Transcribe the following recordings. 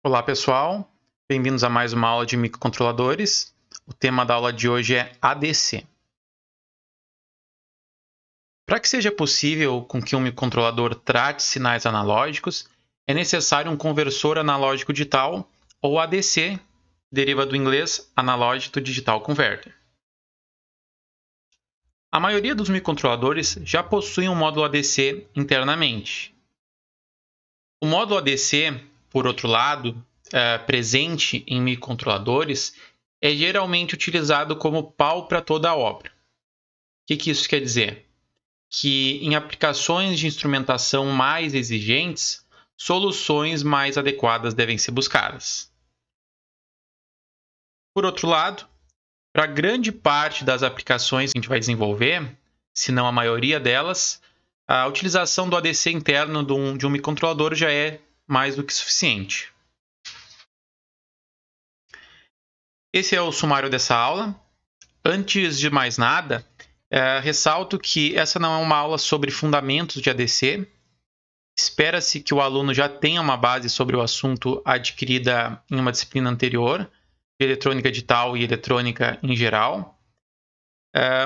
Olá pessoal, bem-vindos a mais uma aula de microcontroladores. O tema da aula de hoje é ADC. Para que seja possível com que um microcontrolador trate sinais analógicos, é necessário um conversor analógico digital, ou ADC, deriva do inglês Analog to Digital Converter. A maioria dos microcontroladores já possui um módulo ADC internamente. O módulo ADC, por outro lado, presente em microcontroladores, é geralmente utilizado como pau para toda a obra. O que isso quer dizer? Que em aplicações de instrumentação mais exigentes, soluções mais adequadas devem ser buscadas. Por outro lado, para grande parte das aplicações que a gente vai desenvolver, se não a maioria delas, a utilização do ADC interno de um microcontrolador já é mais do que suficiente. Esse é o sumário dessa aula. Antes de mais nada, ressalto que essa não é uma aula sobre fundamentos de ADC. Espera-se que o aluno já tenha uma base sobre o assunto adquirida em uma disciplina anterior, de eletrônica digital e eletrônica em geral.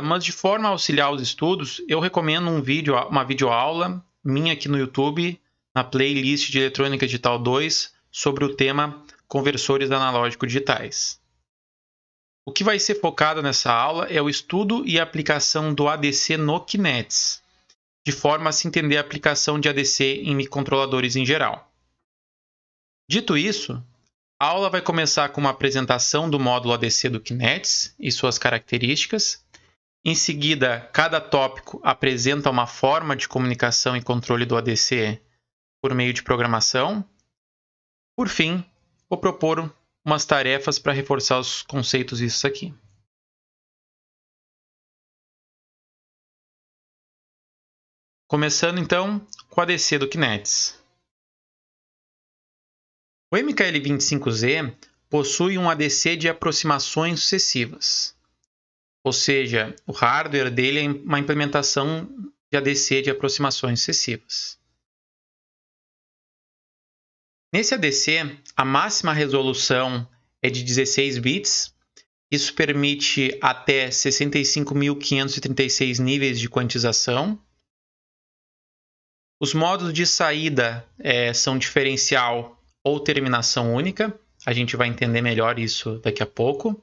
Mas de forma a auxiliar os estudos, eu recomendo uma videoaula minha aqui no YouTube, na playlist de Eletrônica Digital 2, sobre o tema Conversores Analógicos Digitais. O que vai ser focado nessa aula é o estudo e a aplicação do ADC no Kinets, de forma a se entender a aplicação de ADC em microcontroladores em geral. Dito isso, a aula vai começar com uma apresentação do módulo ADC do Kinets e suas características. Em seguida, cada tópico apresenta uma forma de comunicação e controle do ADC por meio de programação. Por fim, vou propor umas tarefas para reforçar os conceitos vistos aqui. Começando então com o ADC do Kinets. O MKL25Z possui um ADC de aproximações sucessivas, ou seja, o hardware dele é uma implementação de ADC de aproximações sucessivas. Nesse ADC, a máxima resolução é de 16 bits. Isso permite até 65.536 níveis de quantização. Os modos de saída são diferencial ou terminação única. A gente vai entender melhor isso daqui a pouco.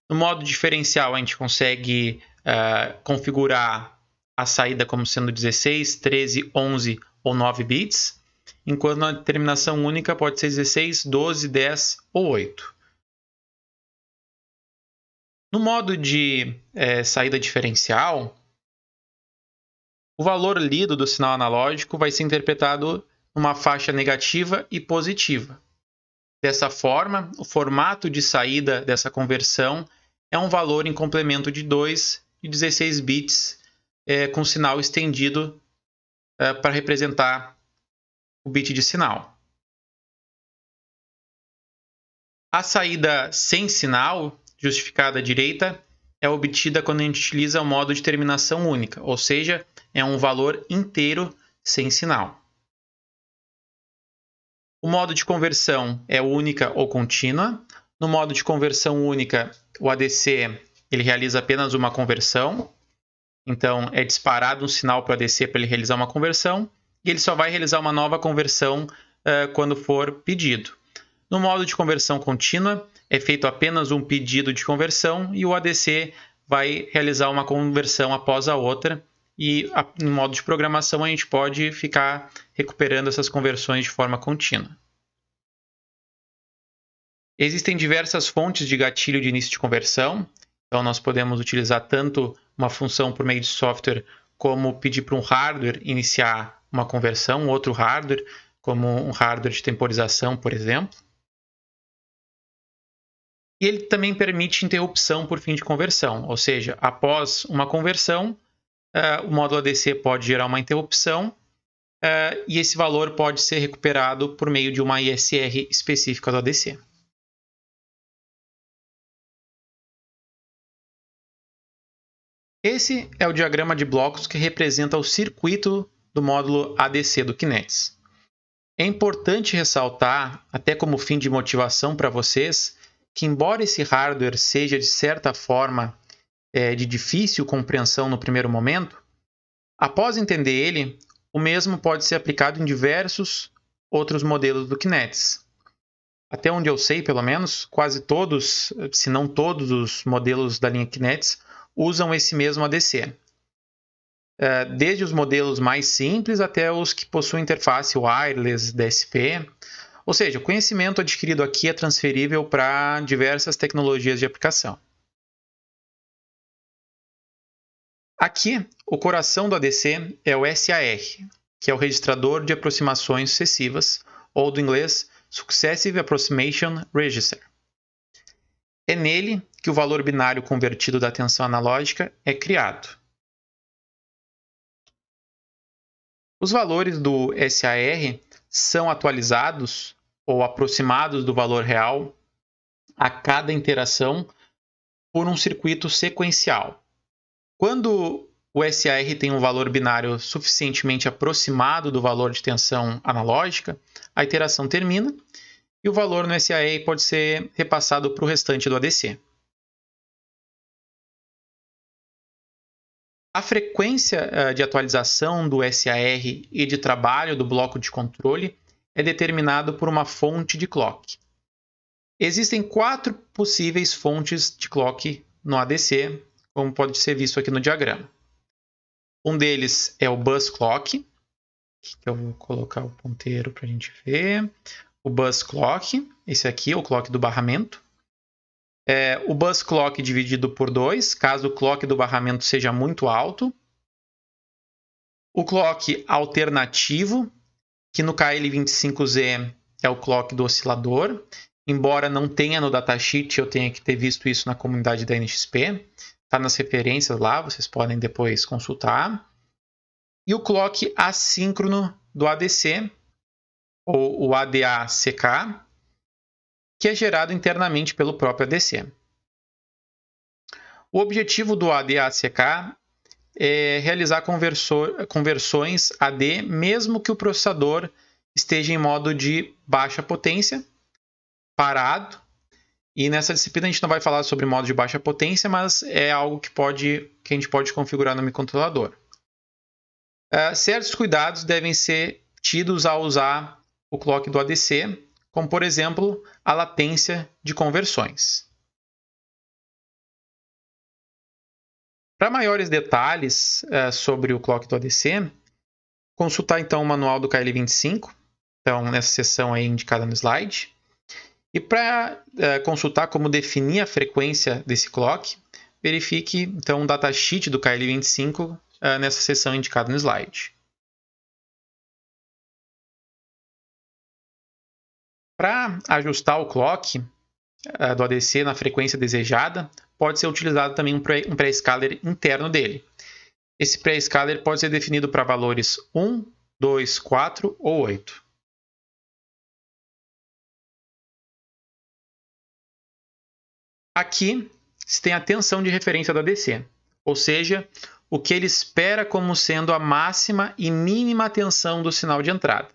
No modo diferencial, a gente consegue configurar a saída como sendo 16, 13, 11 ou 9 bits, enquanto na terminação única pode ser 16, 12, 10 ou 8. No modo de saída diferencial, o valor lido do sinal analógico vai ser interpretado numa faixa negativa e positiva. Dessa forma, o formato de saída dessa conversão é um valor em complemento de 2 e 16 bits com sinal estendido para representar o bit de sinal. A saída sem sinal, justificada à direita, é obtida quando a gente utiliza o modo de terminação única, ou seja, é um valor inteiro sem sinal. O modo de conversão é única ou contínua. No modo de conversão única, o ADC ele realiza apenas uma conversão. Então, é disparado um sinal para o ADC para ele realizar uma conversão e ele só vai realizar uma nova conversão quando for pedido. No modo de conversão contínua, é feito apenas um pedido de conversão e o ADC vai realizar uma conversão após a outra. E no modo de programação, a gente pode ficar recuperando essas conversões de forma contínua. Existem diversas fontes de gatilho de início de conversão. Então, nós podemos utilizar tanto uma função por meio de software, como pedir para um hardware iniciar uma conversão, outro hardware, como um hardware de temporização, por exemplo. E ele também permite interrupção por fim de conversão, ou seja, após uma conversão, o módulo ADC pode gerar uma interrupção e esse valor pode ser recuperado por meio de uma ISR específica do ADC. Esse é o diagrama de blocos que representa o circuito do módulo ADC do Kinets. É importante ressaltar, até como fim de motivação para vocês, que embora esse hardware seja de certa forma de difícil compreensão no primeiro momento, após entender ele, o mesmo pode ser aplicado em diversos outros modelos do Kinetics. Até onde eu sei, pelo menos, quase todos, se não todos os modelos da linha Kinetics usam esse mesmo ADC. Desde os modelos mais simples até os que possuem interface wireless, DSP. Ou seja, o conhecimento adquirido aqui é transferível para diversas tecnologias de aplicação. Aqui, o coração do ADC é o SAR, que é o registrador de aproximações sucessivas, ou do inglês Successive Approximation Register. É nele que o valor binário convertido da tensão analógica é criado. Os valores do SAR são atualizados ou aproximados do valor real a cada interação por um circuito sequencial. Quando o SAR tem um valor binário suficientemente aproximado do valor de tensão analógica, a iteração termina e o valor no SAR pode ser repassado para o restante do ADC. A frequência de atualização do SAR e de trabalho do bloco de controle é determinado por uma fonte de clock. Existem 4 possíveis fontes de clock no ADC, como pode ser visto aqui no diagrama. Um deles é o bus clock, que eu vou colocar o ponteiro para a gente ver. O bus clock, esse aqui é o clock do barramento. O bus clock dividido por 2, caso o clock do barramento seja muito alto. O clock alternativo, que no KL25Z é o clock do oscilador. Embora não tenha no datasheet, eu tenha que ter visto isso na comunidade da NXP. Está nas referências lá, vocês podem depois consultar. E o clock assíncrono do ADC, ou o ADA-CK, que é gerado internamente pelo próprio ADC. O objetivo do ADA-CK é realizar conversões AD, mesmo que o processador esteja em modo de baixa potência, parado. E nessa disciplina a gente não vai falar sobre modo de baixa potência, mas é algo que a gente pode configurar no microcontrolador. Certos cuidados devem ser tidos ao usar o clock do ADC, como por exemplo a latência de conversões. Para maiores detalhes sobre o clock do ADC, consultar então o manual do KL25, então nessa seção aí indicada no slide. E para consultar como definir a frequência desse clock, verifique então o datasheet do KL25 nessa seção indicada no slide. Para ajustar o clock do ADC na frequência desejada, pode ser utilizado também um pré-scaler interno dele. Esse pré-scaler pode ser definido para valores 1, 2, 4 ou 8. Aqui se tem a tensão de referência do ADC, ou seja, o que ele espera como sendo a máxima e mínima tensão do sinal de entrada,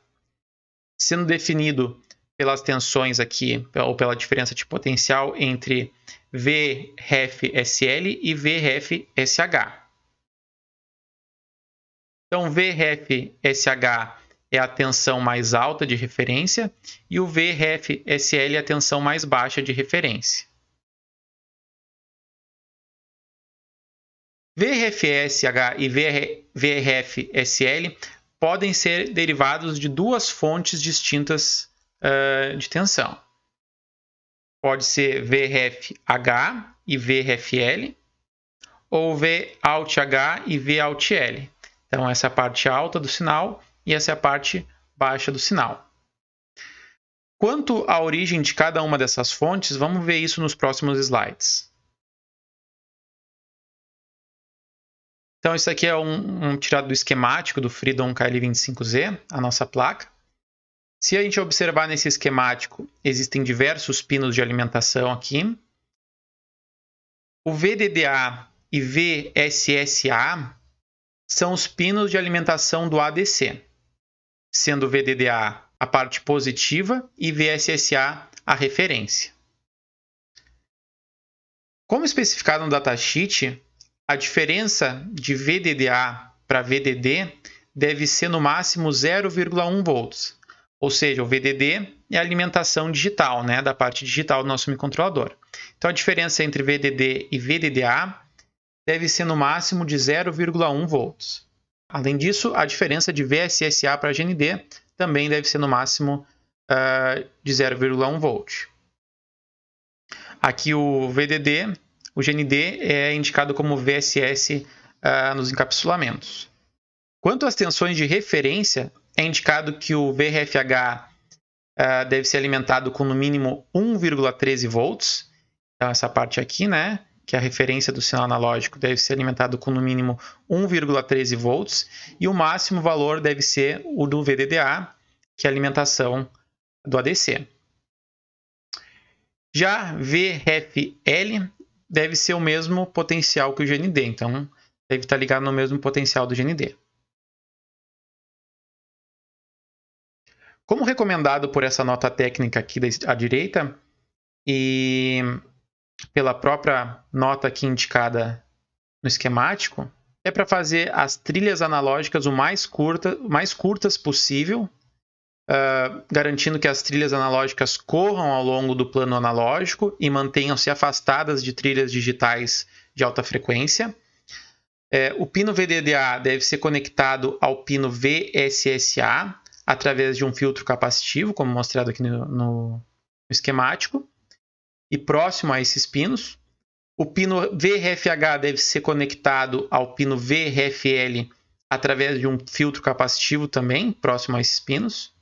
sendo definido pelas tensões aqui, ou pela diferença de potencial entre VREF-SL e VREF-SH. Então, VREF-SH é a tensão mais alta de referência e o VREF-SL é a tensão mais baixa de referência. VRF-SH e VRF-SL podem ser derivados de 2 fontes distintas de tensão. Pode ser VRF-H e VRF-L ou VALT-H e VALT-L. Então, essa é a parte alta do sinal e essa é a parte baixa do sinal. Quanto à origem de cada uma dessas fontes, vamos ver isso nos próximos slides. Então, isso aqui é um tirado do esquemático do Freedom KL25Z, a nossa placa. Se a gente observar nesse esquemático, existem diversos pinos de alimentação aqui. O VDDA e VSSA são os pinos de alimentação do ADC, sendo o VDDA a parte positiva, e VSSA a referência. Como especificado no datasheet, a diferença de VDDA para VDD deve ser no máximo 0,1 volts. Ou seja, o VDD é a alimentação digital, né, da parte digital do nosso microcontrolador. Então, a diferença entre VDD e VDDA deve ser no máximo de 0,1 volts. Além disso, a diferença de VSSA para GND também deve ser no máximo de 0,1 volt. Aqui o VDD, o GND é indicado como VSS nos encapsulamentos. Quanto às tensões de referência, é indicado que o VRFH deve ser alimentado com no mínimo 1,13 volts. Então, essa parte aqui, né, que é a referência do sinal analógico, deve ser alimentado com no mínimo 1,13 volts. E o máximo valor deve ser o do VDDA, que é a alimentação do ADC. Já VRFL deve ser o mesmo potencial que o GND, então deve estar ligado no mesmo potencial do GND. Como recomendado por essa nota técnica aqui à direita e pela própria nota aqui indicada no esquemático, é para fazer as trilhas analógicas o mais curtas possível, garantindo que as trilhas analógicas corram ao longo do plano analógico e mantenham-se afastadas de trilhas digitais de alta frequência. O pino VDDA deve ser conectado ao pino VSSA através de um filtro capacitivo, como mostrado aqui no esquemático, e próximo a esses pinos. O pino VRFH deve ser conectado ao pino VRFL através de um filtro capacitivo também, próximo a esses pinos.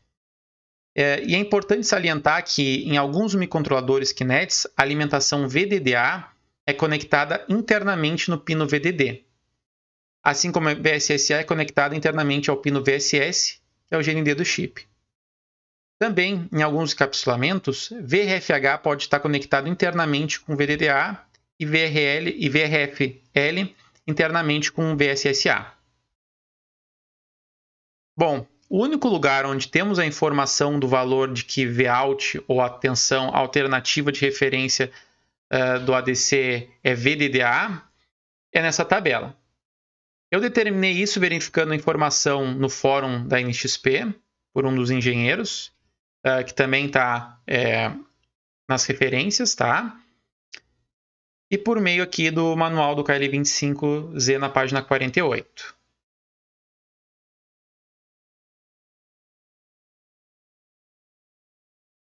E é importante salientar que em alguns microcontroladores Kinects, a alimentação VDDA é conectada internamente no pino VDD, assim como a VSSA é conectada internamente ao pino VSS, que é o GND do chip. Também, em alguns encapsulamentos, VRFH pode estar conectado internamente com VDDA e VRFL internamente com VSSA. Bom, o único lugar onde temos a informação do valor de que Vout, ou a tensão alternativa de referência do ADC, é VDDA, é nessa tabela. Eu determinei isso verificando a informação no fórum da NXP, por um dos engenheiros, que também está nas referências, tá? E por meio aqui do manual do KL25Z na página 48.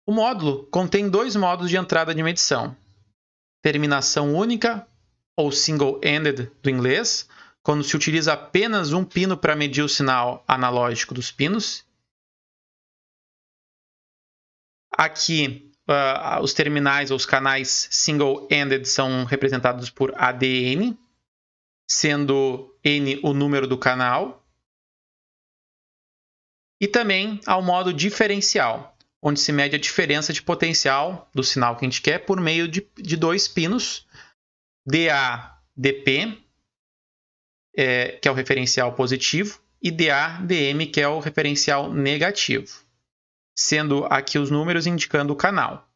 O módulo contém dois modos de entrada de medição: terminação única, ou single-ended do inglês, quando se utiliza apenas um pino para medir o sinal analógico dos pinos. Aqui, os terminais ou os canais single-ended são representados por ADN, sendo N o número do canal. E também há o modo diferencial, onde se mede a diferença de potencial do sinal que a gente quer por meio de dois pinos, DA-DP, que é o referencial positivo, e DA-DM, que é o referencial negativo, sendo aqui os números indicando o canal.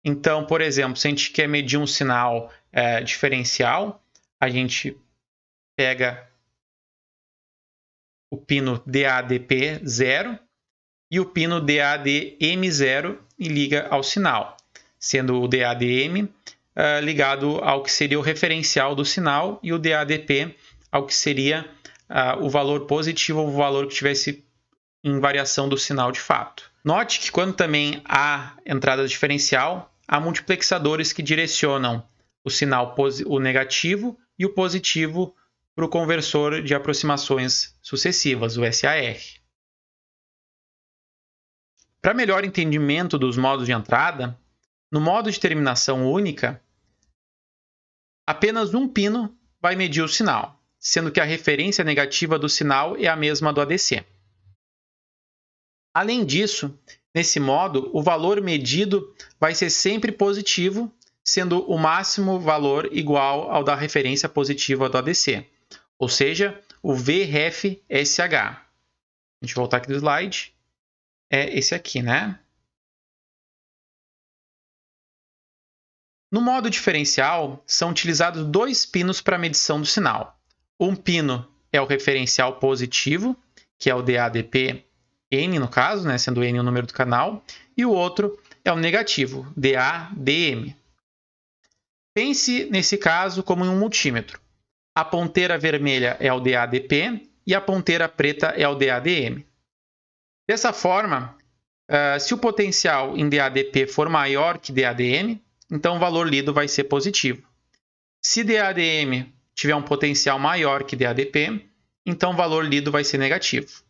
Então, por exemplo, se a gente quer medir um sinal diferencial, a gente pega o pino DADP0 e o pino DADM0 e liga ao sinal, sendo o DADM ligado ao que seria o referencial do sinal e o DADP ao que seria o valor positivo ou o valor que tivesse em variação do sinal de fato. Note que quando também há entrada diferencial, há multiplexadores que direcionam o sinal o negativo e o positivo para o conversor de aproximações sucessivas, o SAR. Para melhor entendimento dos modos de entrada, no modo de terminação única, apenas um pino vai medir o sinal, sendo que a referência negativa do sinal é a mesma do ADC. Além disso, nesse modo, o valor medido vai ser sempre positivo, sendo o máximo valor igual ao da referência positiva do ADC, ou seja, o VRFSH. a gente voltar aqui do slide, é esse aqui, né? No modo diferencial, são utilizados 2 pinos para medição do sinal. Um pino é o referencial positivo, que é o DA/DP N, no caso, né, sendo N o número do canal, e o outro é o negativo, DA/DM. Pense, nesse caso, como em um multímetro. A ponteira vermelha é o DA/DP e a ponteira preta é o DA/DM. Dessa forma, se o potencial em DA/DP for maior que DA/DM, então o valor lido vai ser positivo. Se DA/DM tiver um potencial maior que DA/DP, então o valor lido vai ser negativo.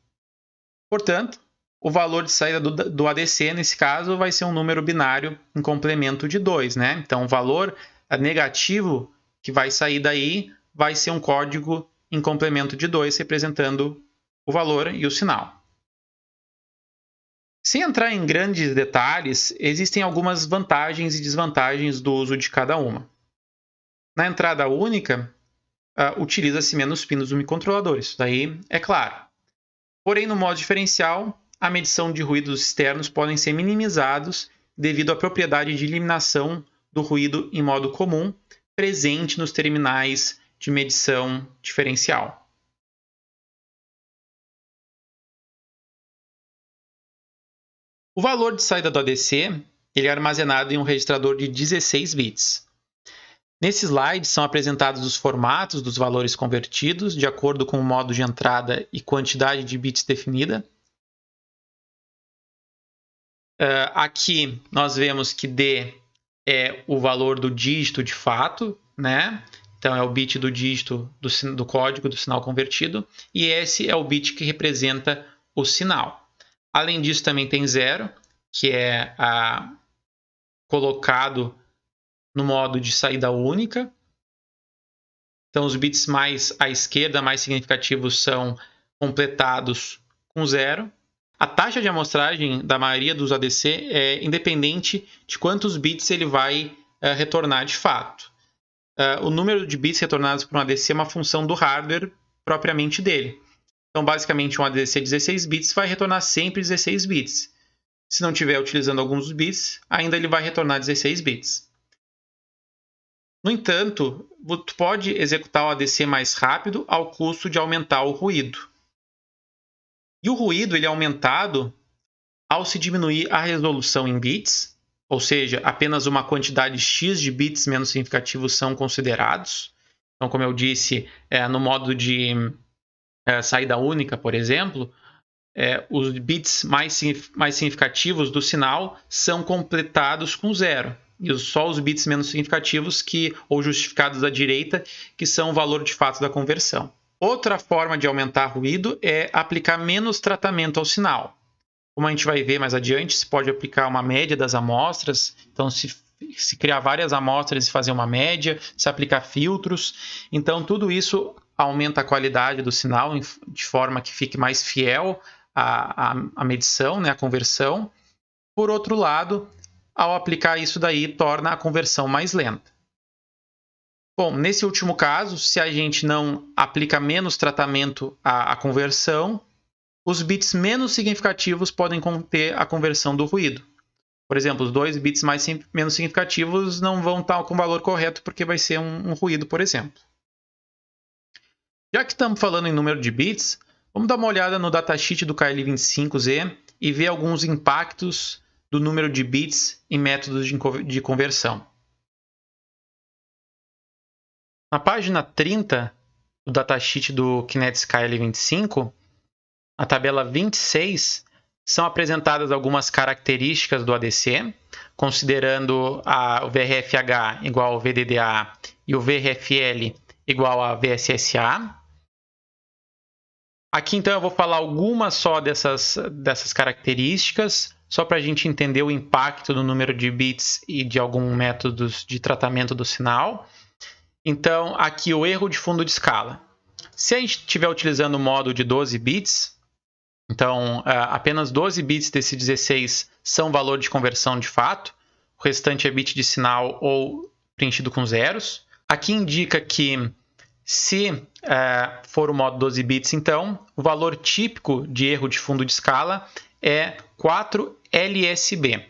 Portanto, o valor de saída do ADC, nesse caso, vai ser um número binário em complemento de 2, né? Então, o valor negativo que vai sair daí vai ser um código em complemento de 2, representando o valor e o sinal. Sem entrar em grandes detalhes, existem algumas vantagens e desvantagens do uso de cada uma. Na entrada única, utiliza-se menos pinos do microcontrolador, isso daí é claro. Porém, no modo diferencial, a medição de ruídos externos podem ser minimizados devido à propriedade de eliminação do ruído em modo comum presente nos terminais de medição diferencial. O valor de saída do ADC ele é armazenado em um registrador de 16 bits. Nesse slide são apresentados os formatos dos valores convertidos de acordo com o modo de entrada e quantidade de bits definida. Aqui nós vemos que D é o valor do dígito de fato, né? Então é o bit do dígito do código do sinal convertido, e esse é o bit que representa o sinal. Além disso, também tem 0, que é colocado no modo de saída única. Então, os bits mais à esquerda, mais significativos, são completados com 0. A taxa de amostragem da maioria dos ADC é independente de quantos bits ele vai retornar de fato. O número de bits retornados por um ADC é uma função do hardware propriamente dele. Então, basicamente, um ADC 16 bits vai retornar sempre 16 bits. Se não estiver utilizando alguns bits, ainda ele vai retornar 16 bits. No entanto, você pode executar o ADC mais rápido ao custo de aumentar o ruído. E o ruído ele é aumentado ao se diminuir a resolução em bits, ou seja, apenas uma quantidade X de bits menos significativos são considerados. Então, como eu disse, no modo de saída única, por exemplo, os bits mais significativos do sinal são completados com 0. E só os bits menos significativos ou justificados à direita, que são o valor de fato da conversão. Outra forma de aumentar ruído é aplicar menos tratamento ao sinal. Como a gente vai ver mais adiante, se pode aplicar uma média das amostras. Então, se criar várias amostras e fazer uma média, se aplicar filtros. Então, tudo isso aumenta a qualidade do sinal de forma que fique mais fiel à medição, né, à conversão. Por outro lado, ao aplicar isso daí, torna a conversão mais lenta. Bom, nesse último caso, se a gente não aplica menos tratamento à conversão, os bits menos significativos podem conter a conversão do ruído. Por exemplo, os 2 bits menos significativos não vão estar com o valor correto porque vai ser um ruído, por exemplo. Já que estamos falando em número de bits, vamos dar uma olhada no datasheet do KL25Z e ver alguns impactos do número de bits em métodos de conversão. Na página 30 do datasheet do Kinetics KL25, na tabela 26, são apresentadas algumas características do ADC, considerando o VRFH igual ao VDDA e o VRFL igual a VSSA. Aqui, então, eu vou falar algumas só dessas características, só para a gente entender o impacto do número de bits e de alguns métodos de tratamento do sinal. Então, aqui o erro de fundo de escala. Se a gente estiver utilizando o modo de 12 bits, então apenas 12 bits desse 16 são valor de conversão de fato, o restante é bit de sinal ou preenchido com zeros. Aqui indica que Se for o modo 12 bits, então, o valor típico de erro de fundo de escala é 4 LSB.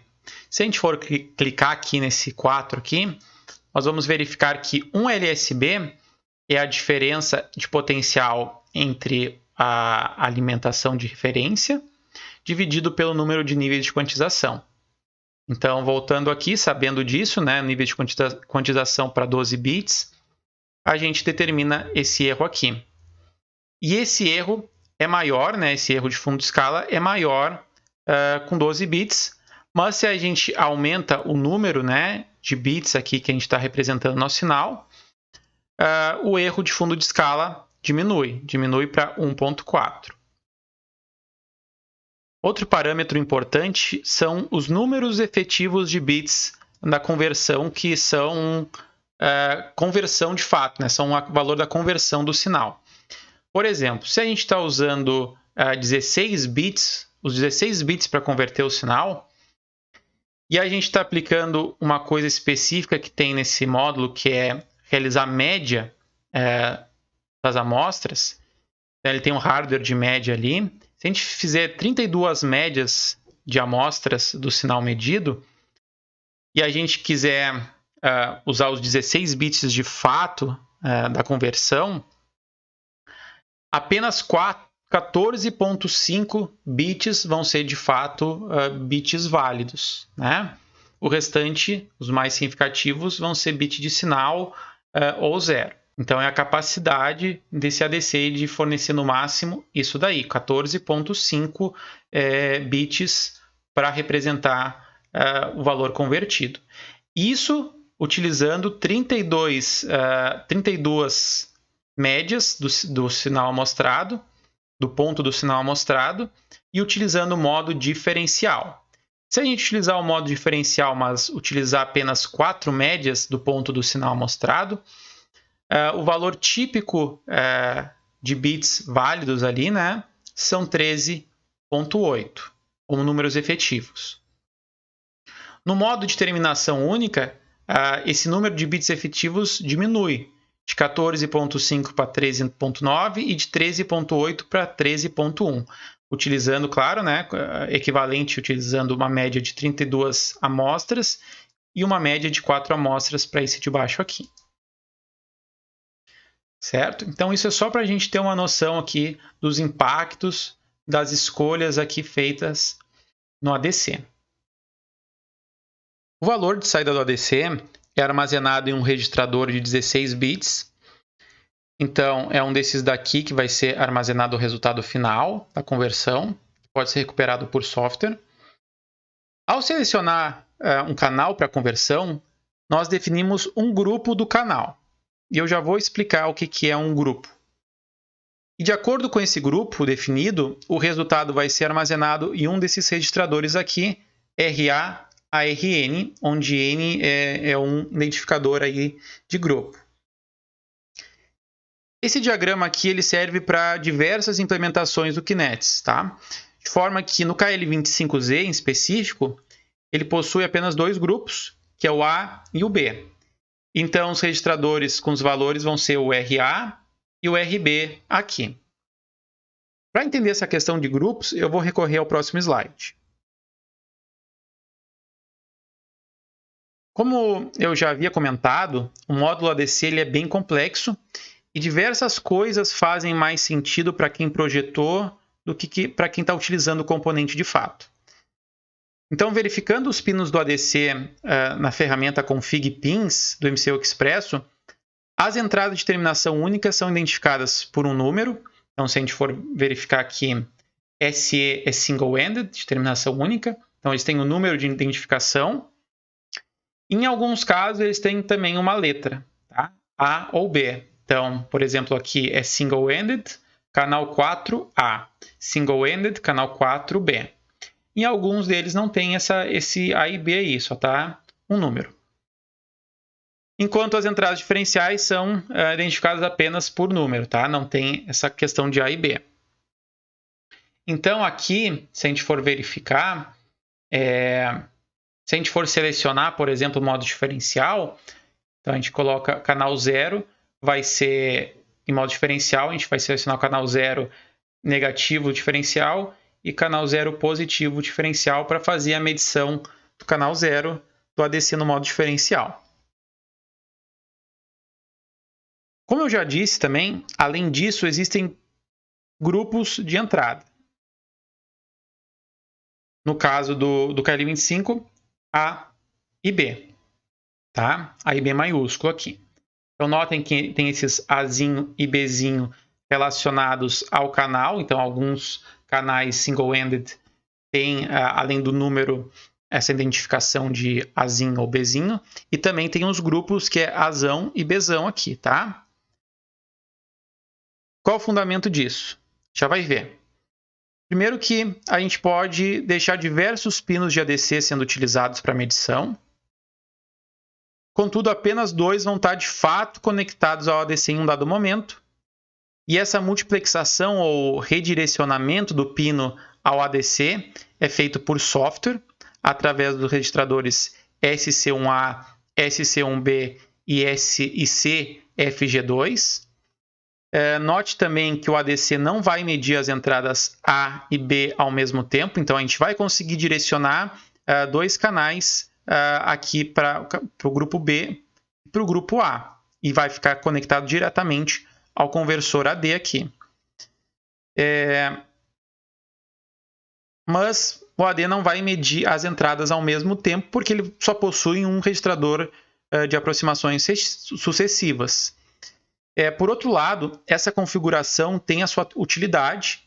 Se a gente for clicar aqui nesse 4 aqui, nós vamos verificar que 1 LSB é a diferença de potencial entre a alimentação de referência dividido pelo número de níveis de quantização. Então, voltando aqui, sabendo disso, né, nível de quantização para 12 bits, a gente determina esse erro aqui. E esse erro é maior, né, esse erro de fundo de escala é maior com 12 bits, mas se a gente aumenta o número, né, de bits aqui que a gente está representando no sinal, o erro de fundo de escala diminui para 1.4. Outro parâmetro importante são os números efetivos de bits da conversão, que são conversão de fato, né? São o valor da conversão do sinal. Por exemplo, se a gente está usando 16 bits, os 16 bits para converter o sinal, e a gente está aplicando uma coisa específica que tem nesse módulo, que é realizar média das amostras, ele tem um hardware de média ali. Se a gente fizer 32 médias de amostras do sinal medido, e a gente quiser usar os 16 bits de fato da conversão, apenas 14.5 bits vão ser de fato bits válidos, né? O restante, os mais significativos, vão ser bit de sinal ou zero. Então, é a capacidade desse ADC de fornecer no máximo isso daí, 14.5 bits para representar o valor convertido. Isso utilizando 32 médias do sinal amostrado, do ponto do sinal amostrado, e utilizando o modo diferencial. Se a gente utilizar o modo diferencial, mas utilizar apenas 4 médias do ponto do sinal amostrado, o valor típico de bits válidos ali, né, são 13.8 como números efetivos. No modo de terminação única, esse número de bits efetivos diminui de 14.5 para 13.9 e de 13.8 para 13.1, utilizando, claro, né, equivalente utilizando uma média de 32 amostras e uma média de 4 amostras para esse de baixo aqui. Certo? Então, isso é só para a gente ter uma noção aqui dos impactos das escolhas aqui feitas no ADC. O valor de saída do ADC é armazenado em um registrador de 16 bits. Então, é um desses daqui que vai ser armazenado o resultado final da conversão, que pode ser recuperado por software. Ao selecionar um canal para conversão, nós definimos um grupo do canal. E eu já vou explicar o que é um grupo. E de acordo com esse grupo definido, o resultado vai ser armazenado em um desses registradores aqui, RA-ARN, onde N é um identificador aí de grupo. Esse diagrama aqui ele serve para diversas implementações do Kinetics, tá? De forma que no KL25Z em específico, ele possui apenas 2 grupos, que é o A e o B. Então, os registradores com os valores vão ser o RA e o RB aqui. Para entender essa questão de grupos, eu vou recorrer ao próximo slide. Como eu já havia comentado, o módulo ADC ele é bem complexo e diversas coisas fazem mais sentido para quem projetou do que para quem está utilizando o componente de fato. Então, verificando os pinos do ADC na ferramenta Config Pins do MCU Expresso, as entradas de terminação única são identificadas por um número. Então, se a gente for verificar aqui, SE é single-ended, de terminação única. Então, eles têm um número de identificação. Em alguns casos, eles têm também uma letra, tá? A ou B. Então, por exemplo, aqui é single-ended, canal 4A. Single-ended, canal 4B. Em alguns deles não tem esse A e B aí, só está um número. Enquanto as entradas diferenciais são identificadas apenas por número, tá? Não tem essa questão de A e B. Então, aqui, se a gente for verificar, se a gente for selecionar, por exemplo, o modo diferencial, então a gente coloca canal 0, vai ser em modo diferencial, a gente vai selecionar o canal 0 negativo diferencial e canal 0 positivo diferencial para fazer a medição do canal 0 do ADC no modo diferencial. Como eu já disse também, além disso, existem grupos de entrada. No caso do KL25, A e B. Tá? A e B maiúsculo aqui. Então, notem que tem esses Azinho e Bzinho relacionados ao canal. Então, alguns canais single-ended têm, além do número, essa identificação de Azinho ou Bzinho. E também tem os grupos que é Azão e Bzão aqui, tá? Qual o fundamento disso? Já vai ver. Primeiro que a gente pode deixar diversos pinos de ADC sendo utilizados para medição. Contudo, apenas 2 vão estar de fato conectados ao ADC em um dado momento. E essa multiplexação ou redirecionamento do pino ao ADC é feito por software, através dos registradores SC1A, SC1B e SIC-FG2. Note também que o ADC não vai medir as entradas A e B ao mesmo tempo, então a gente vai conseguir direcionar 2 canais aqui para o grupo B e para o grupo A, e vai ficar conectado diretamente ao conversor AD aqui. Mas o AD não vai medir as entradas ao mesmo tempo, porque ele só possui um registrador de aproximações sucessivas. Por outro lado, essa configuração tem a sua utilidade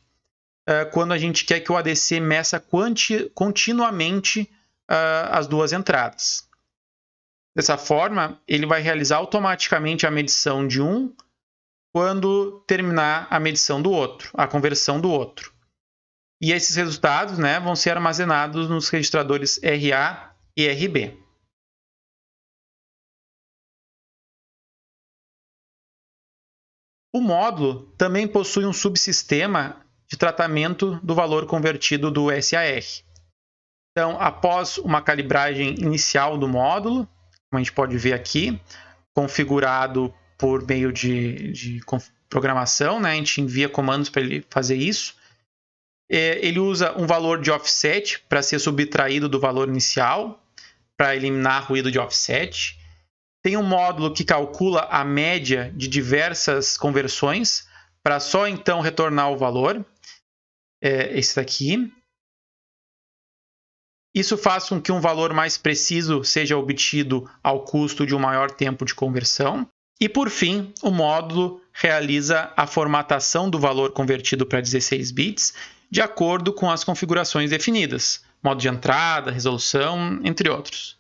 quando a gente quer que o ADC meça continuamente as 2 entradas. Dessa forma, ele vai realizar automaticamente a medição de um quando terminar a medição do outro, a conversão do outro. E esses resultados, vão ser armazenados nos registradores RA e RB. O módulo também possui um subsistema de tratamento do valor convertido do SAR. Então, após uma calibragem inicial do módulo, como a gente pode ver aqui, configurado por meio de programação, a gente envia comandos para ele fazer isso. Ele usa um valor de offset para ser subtraído do valor inicial, para eliminar ruído de offset. Tem um módulo que calcula a média de diversas conversões, para só então retornar o valor. Esse daqui. Isso faz com que um valor mais preciso seja obtido ao custo de um maior tempo de conversão. E, por fim, o módulo realiza a formatação do valor convertido para 16 bits de acordo com as configurações definidas, modo de entrada, resolução, entre outros.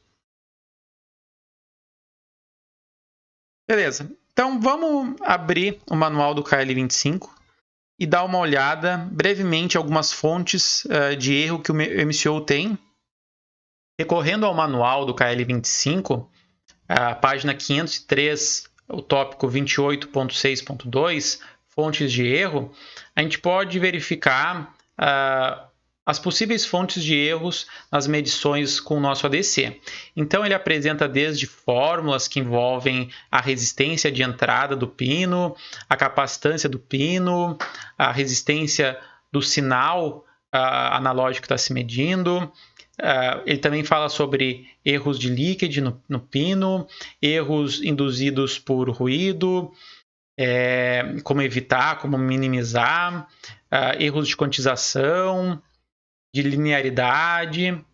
Beleza, então vamos abrir o manual do KL25 e dar uma olhada brevemente em algumas fontes de erro que o MCO tem. Recorrendo ao manual do KL25, a página 503, o tópico 28.6.2, fontes de erro, a gente pode verificar as possíveis fontes de erros nas medições com o nosso ADC. Então, ele apresenta desde fórmulas que envolvem a resistência de entrada do pino, a capacitância do pino, a resistência do sinal analógico que está se medindo. Ele também fala sobre erros de leakage no pino, erros induzidos por ruído, como evitar, como minimizar, erros de quantização, de linearidade,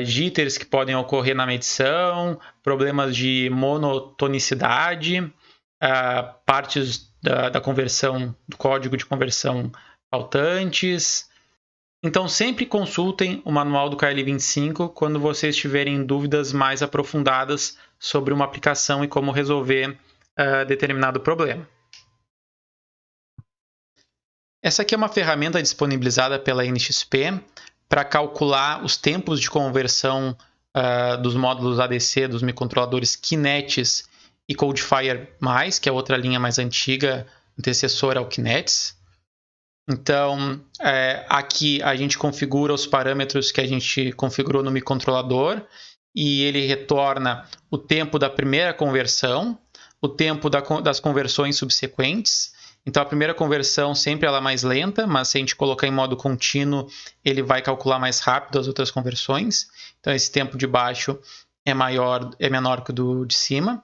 jitters que podem ocorrer na medição, problemas de monotonicidade, partes da conversão, do código de conversão faltantes. Então, sempre consultem o manual do KL25 quando vocês tiverem dúvidas mais aprofundadas sobre uma aplicação e como resolver determinado problema. Essa aqui é uma ferramenta disponibilizada pela NXP para calcular os tempos de conversão dos módulos ADC dos microcontroladores Kinets e Codifier+, que é outra linha mais antiga, antecessora ao Kinets. Então, aqui a gente configura os parâmetros que a gente configurou no microcontrolador e ele retorna o tempo da primeira conversão. o tempo das conversões subsequentes. Então, a primeira conversão sempre ela é mais lenta, mas se a gente colocar em modo contínuo, ele vai calcular mais rápido as outras conversões. Então, esse tempo de baixo é menor que o do de cima.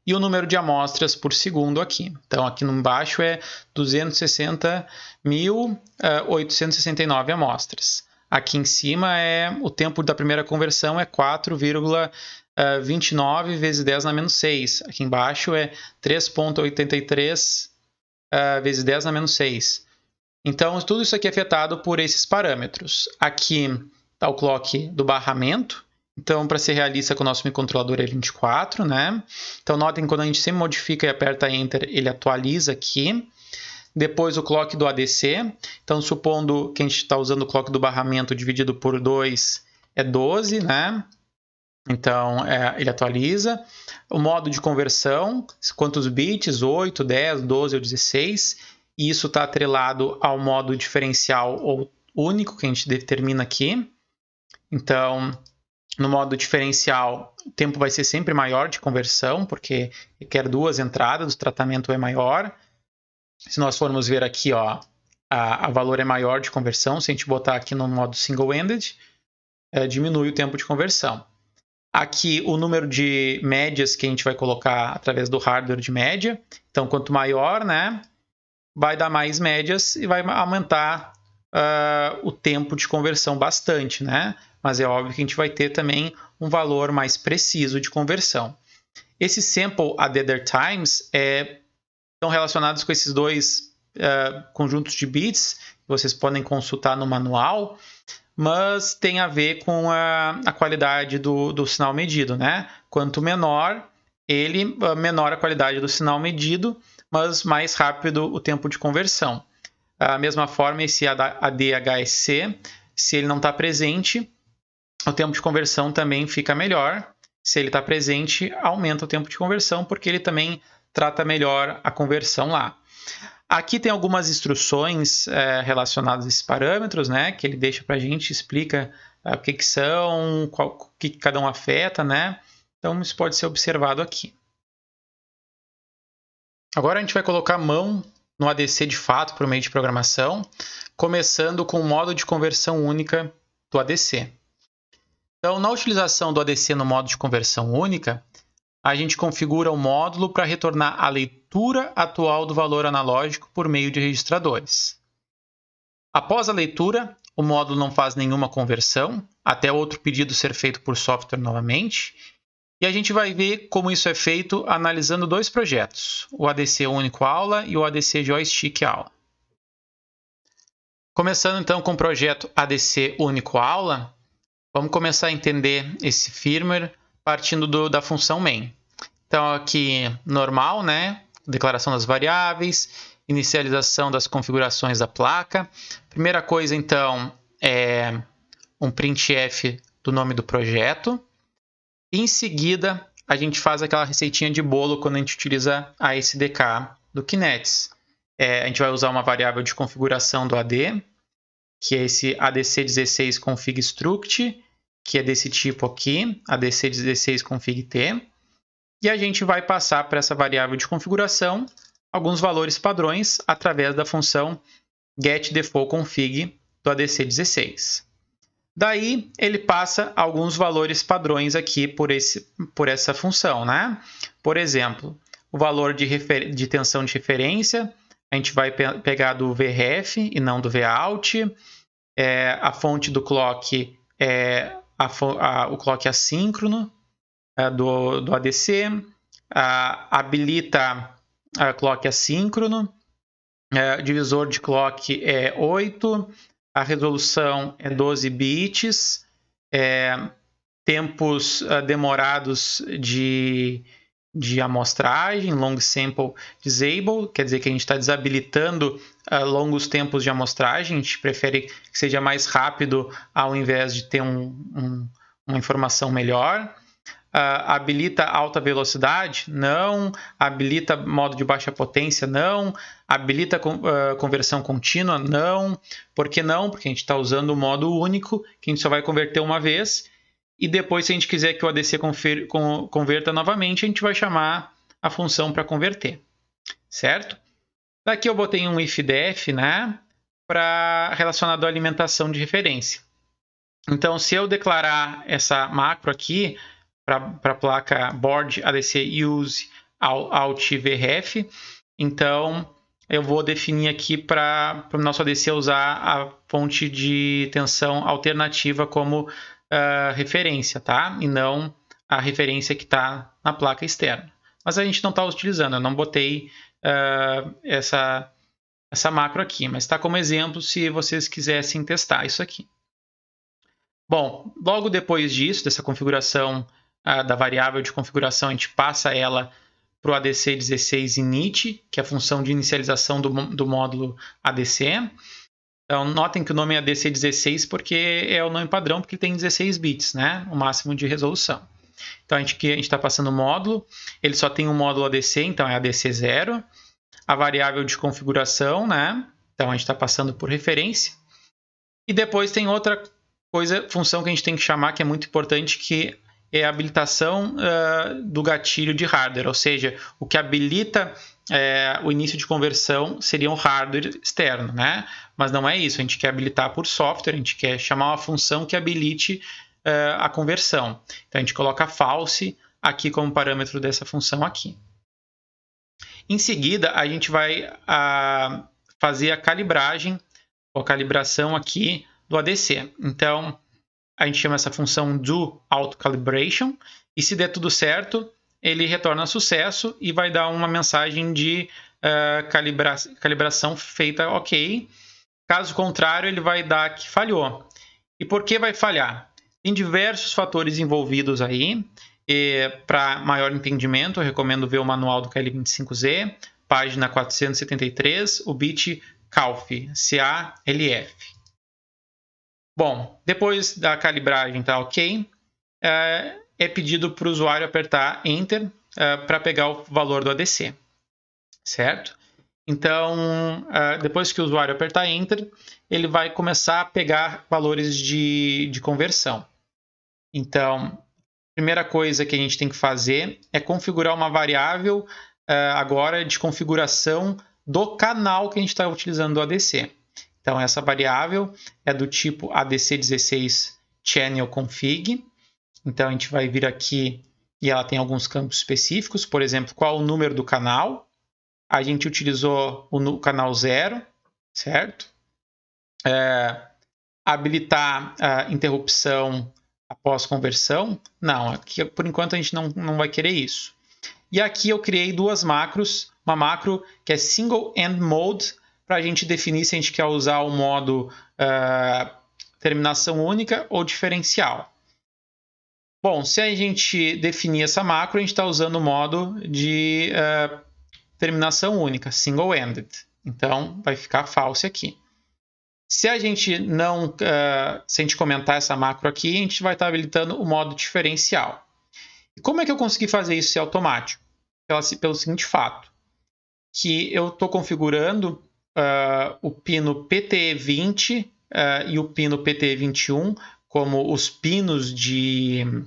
E o número de amostras por segundo aqui. Então, aqui no baixo é 260.869 amostras. Aqui em cima o tempo da primeira conversão é 4,29 vezes 10 na menos 6. Aqui embaixo é 3,83 vezes 10 na menos 6. Então, tudo isso aqui é afetado por esses parâmetros. Aqui está o clock do barramento. Então, para ser realista com o nosso microcontrolador é 24, né? Então, notem que quando a gente sempre modifica e aperta Enter, ele atualiza aqui. Depois, o clock do ADC. Então, supondo que a gente está usando o clock do barramento dividido por 2, é 12, né? Então, ele atualiza. O modo de conversão, quantos bits? 8, 10, 12 ou 16. E isso está atrelado ao modo diferencial ou único que a gente determina aqui. Então, no modo diferencial, o tempo vai ser sempre maior de conversão, porque requer 2 entradas, o tratamento é maior. Se nós formos ver aqui, ó, a valor é maior de conversão. Se a gente botar aqui no modo single-ended, diminui o tempo de conversão. Aqui o número de médias que a gente vai colocar através do hardware de média. Então, quanto maior, né, vai dar mais médias e vai aumentar o tempo de conversão bastante, né? Mas é óbvio que a gente vai ter também um valor mais preciso de conversão. Esses sample added times estão relacionados com esses dois conjuntos de bits, que vocês podem consultar no manual, mas tem a ver com a qualidade do sinal medido, né? Quanto menor menor a qualidade do sinal medido, mas mais rápido o tempo de conversão. Da mesma forma, esse ADHSC, se ele não está presente, o tempo de conversão também fica melhor. Se ele está presente, aumenta o tempo de conversão, porque ele também trata melhor a conversão lá. Aqui tem algumas instruções relacionadas a esses parâmetros, né, que ele deixa para a gente, explica o que são, o que cada um afeta, né? Então, isso pode ser observado aqui. Agora a gente vai colocar a mão no ADC de fato por meio de programação, começando com o modo de conversão única do ADC. Então, na utilização do ADC no modo de conversão única, a gente configura o módulo para retornar a leitura atual do valor analógico por meio de registradores. Após a leitura, o módulo não faz nenhuma conversão, até outro pedido ser feito por software novamente, e a gente vai ver como isso é feito analisando dois projetos, o ADC Único Aula e o ADC Joystick Aula. Começando então com o projeto ADC Único Aula, vamos começar a entender esse firmware partindo da função main. Então aqui normal, né? Declaração das variáveis, inicialização das configurações da placa. Primeira coisa então é um printf do nome do projeto. Em seguida, a gente faz aquela receitinha de bolo quando a gente utiliza a SDK do Kinetics. A gente vai usar uma variável de configuração do AD, que é esse adc16 config struct, que é desse tipo aqui, adc16 config t. E a gente vai passar para essa variável de configuração alguns valores padrões através da função getDefaultConfig do adc16. Daí, ele passa alguns valores padrões aqui por essa função, né? Por exemplo, o valor de tensão de referência, a gente vai pegar do VREF e não do VOUT. A fonte do clock é o clock assíncrono do ADC. Habilita a clock assíncrono. Divisor de clock é 8. A resolução é 12 bits, tempos demorados de amostragem, long sample disable, quer dizer que a gente está desabilitando longos tempos de amostragem, a gente prefere que seja mais rápido ao invés de ter uma informação melhor. Habilita alta velocidade? Não. Habilita modo de baixa potência? Não. Habilita conversão contínua? Não. Por que não? Porque a gente está usando o modo único, que a gente só vai converter uma vez. E depois, se a gente quiser que o ADC converta novamente, a gente vai chamar a função para converter, certo? Daqui eu botei um if-def, né, relacionado à alimentação de referência. Então, se eu declarar essa macro aqui para a placa board ADC use alt vref, então eu vou definir aqui para o nosso ADC usar a fonte de tensão alternativa como referência, tá? E não a referência que está na placa externa. Mas a gente não está utilizando, eu não botei essa macro aqui, mas está como exemplo se vocês quisessem testar isso aqui. Bom, logo depois disso, dessa configuração da variável de configuração, a gente passa ela para o ADC16 init, que é a função de inicialização do módulo ADC. Então, notem que o nome é ADC16 porque é o nome padrão, porque tem 16 bits, né? O máximo de resolução. Então, a gente está passando o módulo, ele só tem um módulo ADC, então é ADC0. A variável de configuração, né? Então, a gente está passando por referência. E depois tem outra função que a gente tem que chamar, que é muito importante, que é a habilitação do gatilho de hardware, ou seja, o que habilita o início de conversão seria um hardware externo, né? Mas não é isso, a gente quer habilitar por software, a gente quer chamar uma função que habilite a conversão. Então a gente coloca false aqui como parâmetro dessa função aqui. Em seguida, a gente vai fazer a calibragem, ou a calibração aqui do ADC. Então, a gente chama essa função do auto calibration, e se der tudo certo, ele retorna sucesso e vai dar uma mensagem de calibração feita ok. Caso contrário, ele vai dar que falhou. E por que vai falhar? Tem diversos fatores envolvidos aí. Para maior entendimento, eu recomendo ver o manual do KL25Z, página 473, o bit CALF, C-A-L-F. Bom, depois da calibragem tá ok, é pedido para o usuário apertar Enter para pegar o valor do ADC, certo? Então, depois que o usuário apertar Enter, ele vai começar a pegar valores de conversão. Então, a primeira coisa que a gente tem que fazer é configurar uma variável agora de configuração do canal que a gente está utilizando do ADC. Então, essa variável é do tipo ADC16 channel config. Então, a gente vai vir aqui e ela tem alguns campos específicos. Por exemplo, qual o número do canal. A gente utilizou o canal 0, certo? Habilitar a interrupção após conversão. Não, aqui, por enquanto a gente não vai querer isso. E aqui eu criei duas macros. Uma macro que é Single End Mode, para a gente definir se a gente quer usar o modo terminação única ou diferencial. Bom, se a gente definir essa macro, a gente está usando o modo de terminação única, single-ended. Então, vai ficar false aqui. Se a gente se a gente comentar essa macro aqui, a gente vai estar habilitando o modo diferencial. E como é que eu consegui fazer isso ser automático? Pelo seguinte fato, que eu estou configurando o pino PTE20 e o pino PTE21 como os pinos de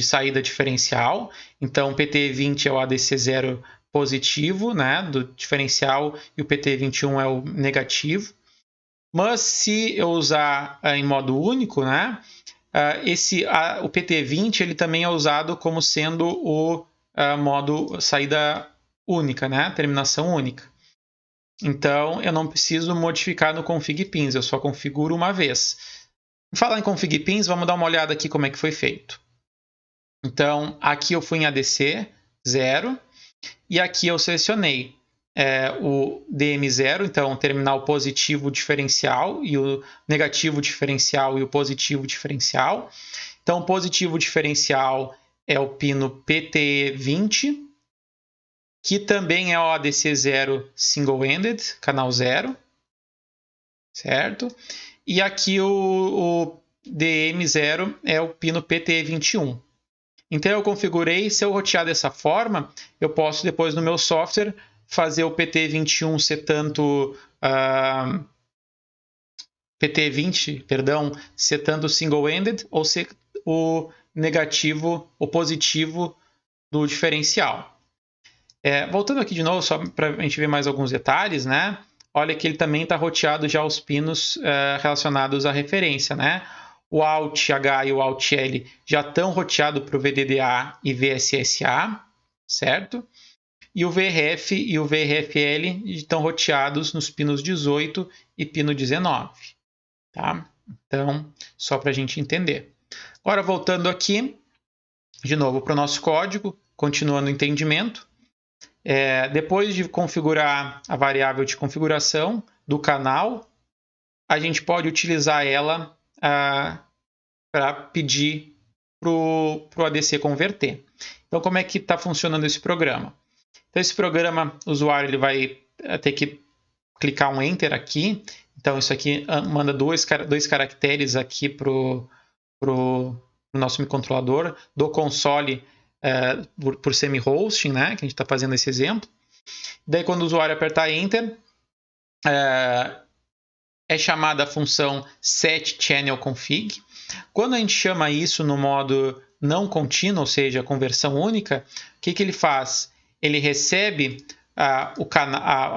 saída diferencial. Então, o PTE20 é o ADC0 positivo, né, do diferencial, e o PTE21 é o negativo. Mas se eu usar em modo único, né, o PTE20 ele também é usado como sendo o modo saída única, né, terminação única. Então, eu não preciso modificar no config pins, eu só configuro uma vez. Falar em config pins, vamos dar uma olhada aqui como é que foi feito. Então, aqui eu fui em ADC 0 e aqui eu selecionei o DM0, então terminal positivo diferencial, e o negativo diferencial e o positivo diferencial. Então, o positivo diferencial é o pino PTE20, que também é o ADC0 single-ended, canal 0, certo? E aqui o DM0 é o pino PTE21. Então eu configurei, se eu rotear dessa forma, eu posso depois no meu software fazer o PTE21 ser tanto PTE20, perdão, ser tanto single-ended ou ser o negativo, o positivo do diferencial. Voltando aqui de novo, só para a gente ver mais alguns detalhes, né? Olha que ele também está roteado já os pinos relacionados à referência, né? O Alt-H e o Alt-L já estão roteados para o VDDA e VSSA, certo? E o VRF e o VRFL estão roteados nos pinos 18 e pino 19, tá? Então, só para a gente entender. Agora, voltando aqui, de novo para o nosso código, continuando o entendimento. Depois de configurar a variável de configuração do canal, a gente pode utilizar ela para pedir para o ADC converter. Então, como é que está funcionando esse programa? Então, esse programa, o usuário ele vai ter que clicar um Enter aqui. Então, isso aqui manda dois caracteres aqui para o nosso microcontrolador do console por semi-hosting, né? Que a gente está fazendo esse exemplo. Daí, quando o usuário apertar Enter, é chamada a função setChannelConfig. Quando a gente chama isso no modo não contínuo, ou seja, conversão única, o que ele faz? Ele recebe a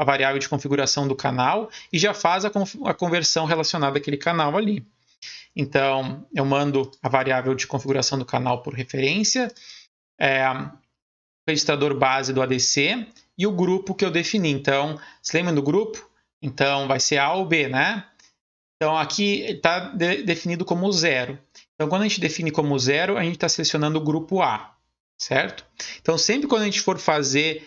variável de configuração do canal e já faz a conversão relacionada àquele canal ali. Então, eu mando a variável de configuração do canal por referência, o registrador base do ADC e o grupo que eu defini. Então, se lembra do grupo? Então, vai ser A ou B, né? Então, aqui está definido como 0. Então, quando a gente define como 0, a gente está selecionando o grupo A, certo? Então, sempre quando a gente for fazer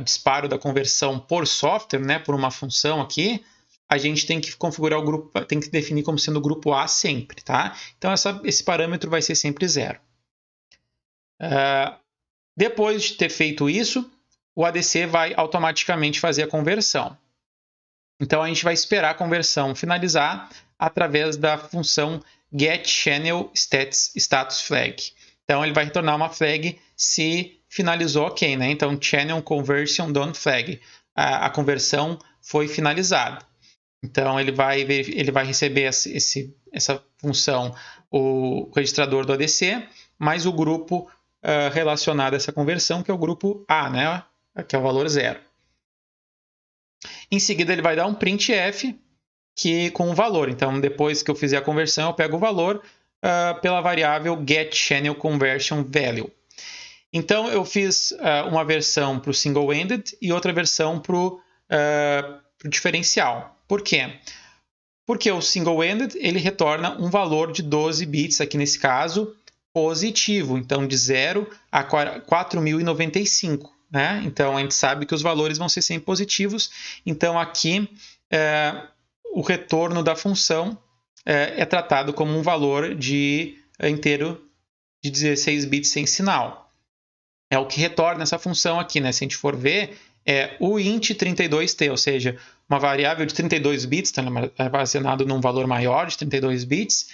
disparo da conversão por software, né, por uma função aqui, a gente tem que configurar o grupo, tem que definir como sendo o grupo A sempre, tá? Então, esse parâmetro vai ser sempre 0. Depois de ter feito isso, o ADC vai automaticamente fazer a conversão. Então, a gente vai esperar a conversão finalizar através da função getChannelStatusFlag. Então, ele vai retornar uma flag se finalizou ok, né? Então, Channel Conversion Done Flag. A conversão foi finalizada. Então, ele vai receber essa função, o registrador do ADC, mais o grupo relacionado a essa conversão, que é o grupo A, né? Que é o valor 0. Em seguida, ele vai dar um printf com o valor. Então, depois que eu fizer a conversão, eu pego o valor pela variável getChannelConversionValue. Então, eu fiz uma versão para o single-ended e outra versão para o diferencial. Por quê? Porque o single-ended ele retorna um valor de 12 bits, aqui nesse caso, positivo. Então, de 0 a 4095. Né? Então, a gente sabe que os valores vão ser sempre positivos. Então, aqui, o retorno da função é tratado como um valor inteiro de 16 bits sem sinal. É o que retorna essa função aqui. Né? Se a gente for ver, é o int32t, ou seja, uma variável de 32 bits, está armazenado num valor maior de 32 bits,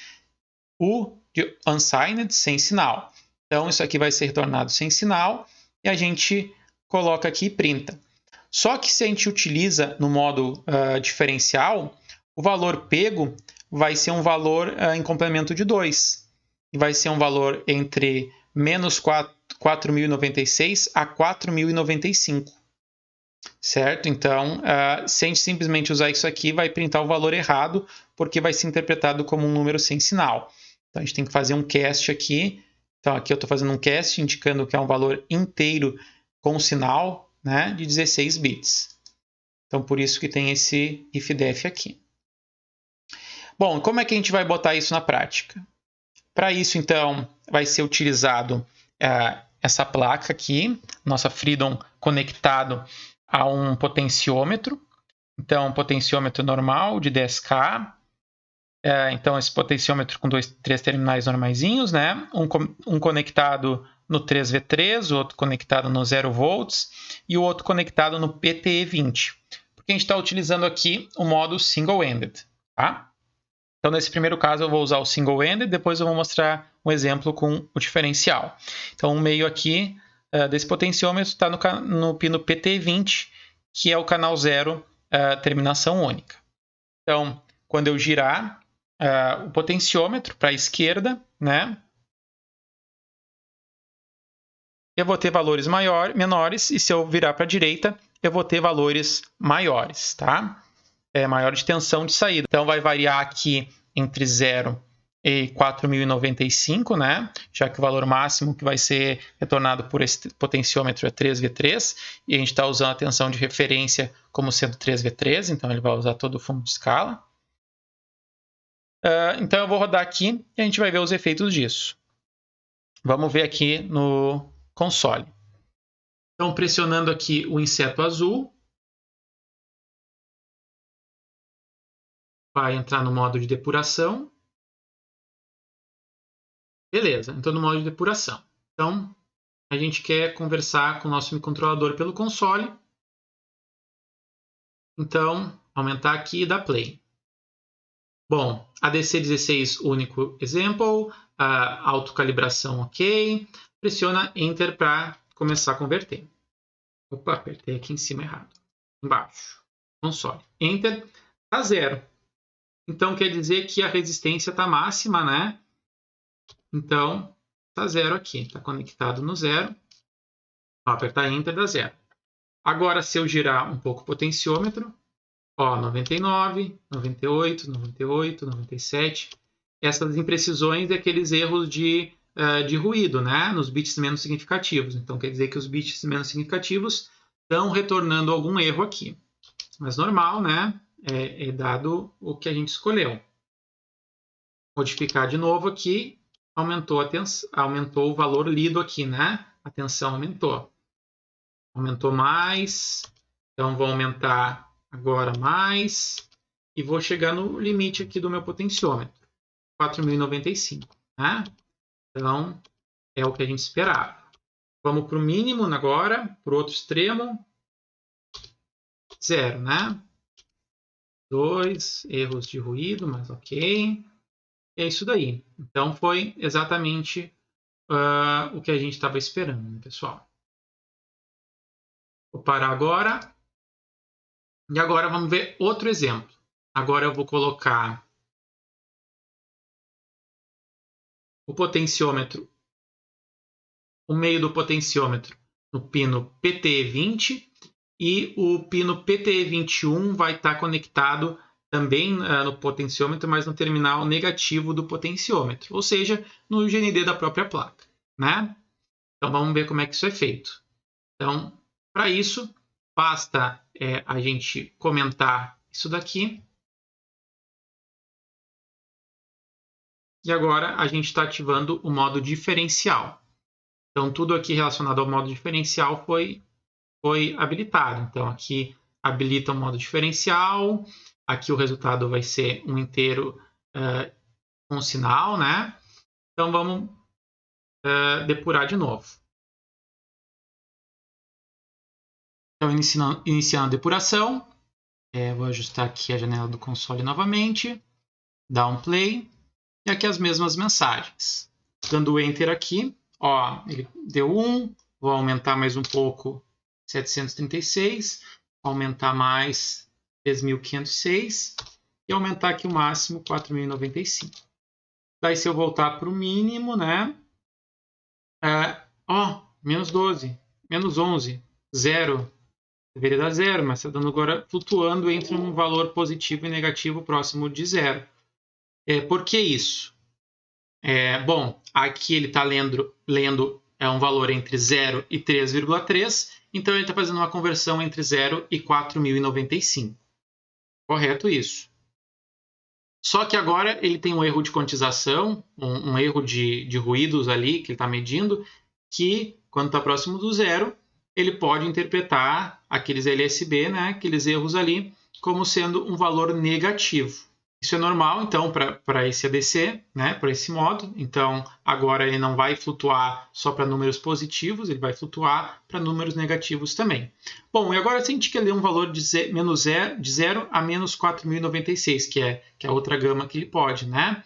o de unsigned, sem sinal. Então, isso aqui vai ser retornado sem sinal e a gente coloca aqui e printa. Só que se a gente utiliza no modo diferencial, o valor pego vai ser um valor em complemento de 2. E vai ser um valor entre menos 4.096 a 4.095. Certo? Então, se a gente simplesmente usar isso aqui, vai printar o valor errado, porque vai ser interpretado como um número sem sinal. Então, a gente tem que fazer um cast aqui. Então, aqui eu estou fazendo um cast indicando que é um valor inteiro com sinal, né, de 16 bits. Então, por isso que tem esse ifdef aqui. Bom, como é que a gente vai botar isso na prática? Para isso, então, vai ser utilizado essa placa aqui, nossa Freedom conectado a um potenciômetro. Então, um potenciômetro normal de 10K. Então, esse potenciômetro com 3 terminais normaisinhos, né? Um conectado no 3V3, o outro conectado no 0 volts e o outro conectado no PTE20. Porque a gente está utilizando aqui o modo single-ended, tá? Então, nesse primeiro caso, eu vou usar o single-ended, depois eu vou mostrar um exemplo com o diferencial. Então, o meio aqui desse potenciômetro está no pino PT20, que é o canal 0, terminação única. Então, quando eu girar o potenciômetro para a esquerda, né, eu vou ter valores menores, e se eu virar para a direita, eu vou ter valores maiores, tá? Maior de tensão de saída. Então, vai variar aqui entre 0 e 4.095, né? Já que o valor máximo que vai ser retornado por esse potenciômetro é 3V3, e a gente está usando a tensão de referência como sendo 3V3, então ele vai usar todo o fundo de escala. Então, eu vou rodar aqui e a gente vai ver os efeitos disso. Vamos ver aqui no console. Então, pressionando aqui o inseto azul, vai entrar no modo de depuração. Beleza, entrou no modo de depuração. Então, a gente quer conversar com o nosso microcontrolador pelo console. Então, aumentar aqui e dar play. Bom, ADC16 único example, autocalibração ok. Pressiona Enter para começar a converter. Opa, apertei aqui em cima errado. Embaixo, console. Enter, está 0. Então, quer dizer que a resistência está máxima, né? Então, está 0 aqui. Está conectado no 0. Vou apertar Enter, dá 0. Agora, se eu girar um pouco o potenciômetro, ó, 99, 98, 98, 97. Essas imprecisões é aqueles erros de ruído, né? Nos bits menos significativos. Então, quer dizer que os bits menos significativos estão retornando algum erro aqui. Mas normal, né? É dado o que a gente escolheu. Modificar de novo aqui, aumentou o valor lido aqui, né? A tensão aumentou. Aumentou mais, então vou aumentar agora mais e vou chegar no limite aqui do meu potenciômetro, 4.095, né? Então, é o que a gente esperava. Vamos para o mínimo agora, para o outro extremo, 0, né? 2 erros de ruído, mas ok. É isso daí. Então, foi exatamente o que a gente estava esperando, né, pessoal? Vou parar agora. E agora vamos ver outro exemplo. Agora eu vou colocar o potenciômetro, o meio do potenciômetro no pino PT20 e o pino PT21 vai estar conectado também no potenciômetro, mas no terminal negativo do potenciômetro, ou seja, no GND da própria placa, né? Então vamos ver como é que isso é feito. Então, para isso, basta a gente comentar isso daqui. E agora a gente está ativando o modo diferencial. Então, tudo aqui relacionado ao modo diferencial foi habilitado. Então, aqui habilita o modo diferencial. Aqui o resultado vai ser um inteiro com sinal, né? Então, vamos depurar de novo. Então, iniciando a depuração. Vou ajustar aqui a janela do console novamente. Dar um play. E aqui as mesmas mensagens. Dando Enter aqui, ó, ele deu 1, vou aumentar mais um pouco, 736, aumentar mais 3.506 e aumentar aqui o máximo 4.095. Daí se eu voltar para o mínimo, né, menos 12, menos 11, 0, deveria dar 0, mas está dando agora flutuando entre um valor positivo e negativo próximo de 0. Por que isso? Bom, aqui ele está lendo um valor entre 0 e 3,3, então ele está fazendo uma conversão entre 0 e 4.095. Correto isso. Só que agora ele tem um erro de quantização, um erro de ruídos ali que ele está medindo, que quando está próximo do 0, ele pode interpretar aqueles LSB, né, aqueles erros ali, como sendo um valor negativo. Isso é normal, então, para esse ADC, né, para esse modo. Então, agora ele não vai flutuar só para números positivos, ele vai flutuar para números negativos também. Bom, e agora se a gente quer ler um valor de 0 a menos 4.096, que é a outra gama que ele pode, né?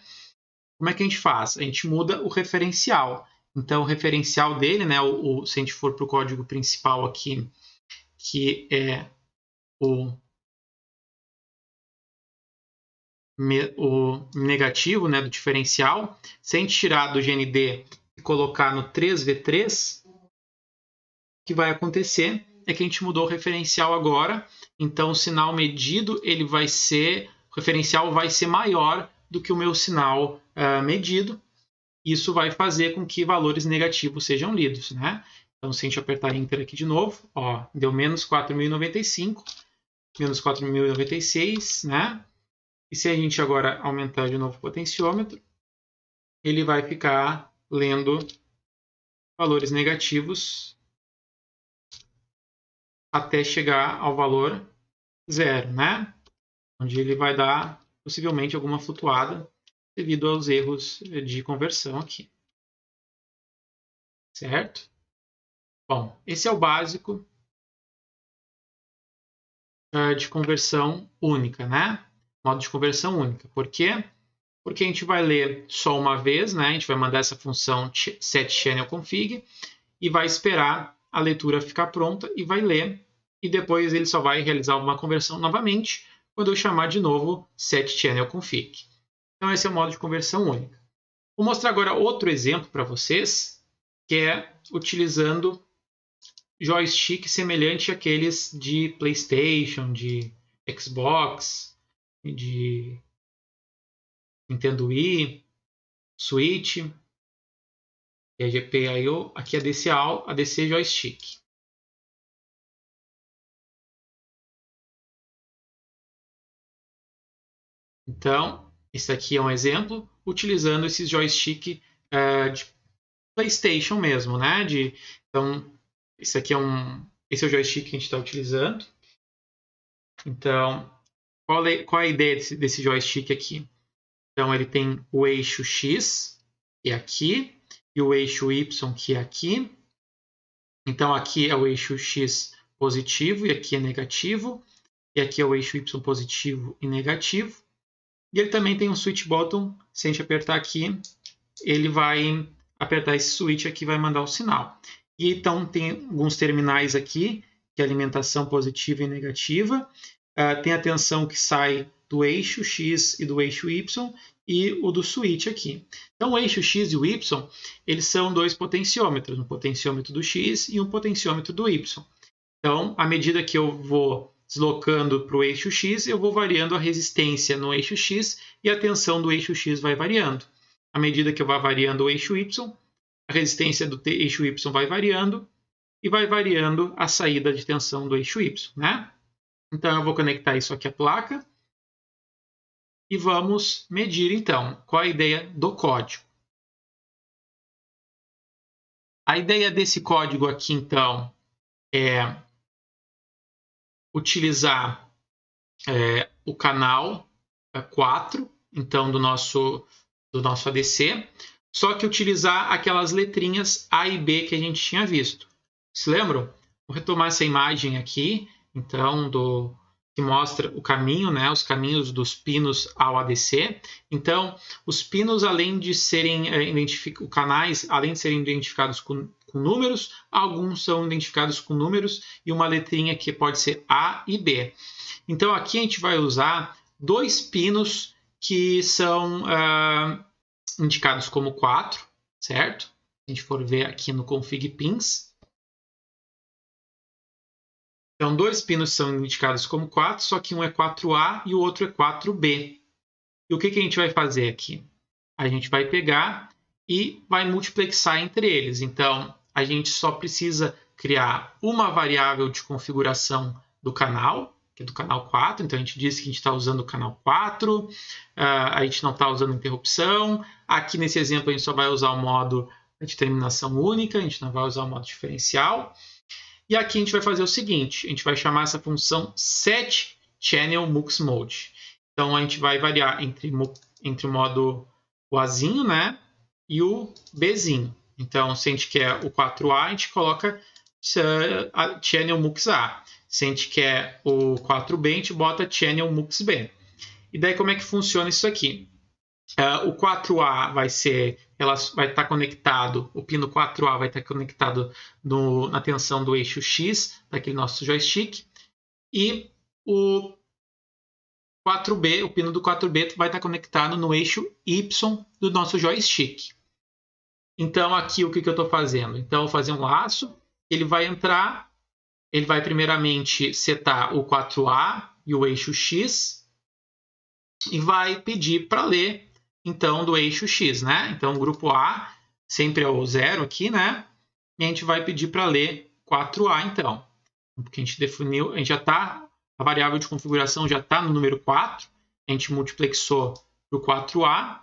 Como é que a gente faz? A gente muda o referencial. Então, o referencial dele, né, se a gente for para o código principal aqui, que é o negativo, né, do diferencial, se a gente tirar do GND e colocar no 3V3, que vai acontecer é que a gente mudou o referencial agora, então o sinal medido, o referencial vai ser maior do que o meu sinal medido. Isso vai fazer com que valores negativos sejam lidos, né? Então, se a gente apertar Enter aqui de novo, ó, deu menos 4.095, menos 4.096, né? E se a gente agora aumentar de novo o potenciômetro, ele vai ficar lendo valores negativos até chegar ao valor 0, né? Onde ele vai dar possivelmente alguma flutuada devido aos erros de conversão aqui. Certo? Bom, esse é o básico de conversão única, né? Modo de conversão única. Por quê? Porque a gente vai ler só uma vez, né? A gente vai mandar essa função setChannelConfig e vai esperar a leitura ficar pronta e vai ler. E depois ele só vai realizar uma conversão novamente quando eu chamar de novo setChannelConfig. Então esse é o modo de conversão única. Vou mostrar agora outro exemplo para vocês, que é utilizando joystick semelhante àqueles de PlayStation, de Xbox, de Nintendo Wii, Switch, e a GPIO, aqui é ADC joystick. Então, esse aqui é um exemplo utilizando esses joystick de PlayStation mesmo, né? Então, esse é o joystick que a gente está utilizando. Então, qual é a ideia desse joystick aqui? Então, ele tem o eixo X, que é aqui, e o eixo Y, que é aqui. Então, aqui é o eixo X positivo e aqui é negativo. E aqui é o eixo Y positivo e negativo. E ele também tem um switch button. Se a gente apertar aqui, ele vai apertar esse switch aqui e vai mandar o sinal. E então tem alguns terminais aqui, que é alimentação positiva e negativa. Tem a tensão que sai do eixo X e do eixo Y e o do switch aqui. Então o eixo X e o Y, eles são dois potenciômetros, um potenciômetro do X e um potenciômetro do Y. Então, à medida que eu vou deslocando para o eixo X, eu vou variando a resistência no eixo X e a tensão do eixo X vai variando. À medida que eu vou variando o eixo Y, a resistência do eixo Y vai variando e vai variando a saída de tensão do eixo Y, né? Então, eu vou conectar isso aqui à placa e vamos medir, então, qual a ideia do código. A ideia desse código aqui, então, é utilizar o canal 4, então, do nosso ADC, só que utilizar aquelas letrinhas A e B que a gente tinha visto. Se lembram? Vou retomar essa imagem aqui, então, que mostra o caminho, né, os caminhos dos pinos ao ADC. Então, os pinos, além de serem canais, além de serem identificados com números, alguns são identificados com números e uma letrinha que pode ser A e B. Então, aqui a gente vai usar dois pinos que são indicados como 4, certo? Se a gente for ver aqui no config pins. Então, dois pinos são indicados como 4, só que um é 4A e o outro é 4B. E o que a gente vai fazer aqui? A gente vai pegar e vai multiplexar entre eles. Então, a gente só precisa criar uma variável de configuração do canal, que é do canal 4. Então, a gente disse que a gente está usando o canal 4, a gente não está usando interrupção. Aqui, nesse exemplo, a gente só vai usar o modo de terminação única, a gente não vai usar o modo diferencial. E aqui a gente vai fazer o seguinte, a gente vai chamar essa função setChannelMuxMode. Então, a gente vai variar entre o modo o Azinho, né, e o Bzinho. Então, se a gente quer o 4A, a gente coloca ChannelMuxA. Se a gente quer o 4B, a gente bota ChannelMuxB. E daí, como é que funciona isso aqui? O 4A vai estar conectado, o pino 4A vai estar conectado na tensão do eixo X, daquele nosso joystick, e o 4B, o pino do 4B vai estar conectado no eixo Y do nosso joystick. Então, aqui o que eu estou fazendo? Então, eu vou fazer um laço, ele vai entrar, ele vai primeiramente setar o 4A e o eixo X e vai pedir para ler, então, do eixo X, né? Então, o grupo A sempre é o 0 aqui, né? E a gente vai pedir para ler 4A, então. Porque a gente definiu, a gente já está, a variável de configuração já está no número 4, a gente multiplexou para o 4A.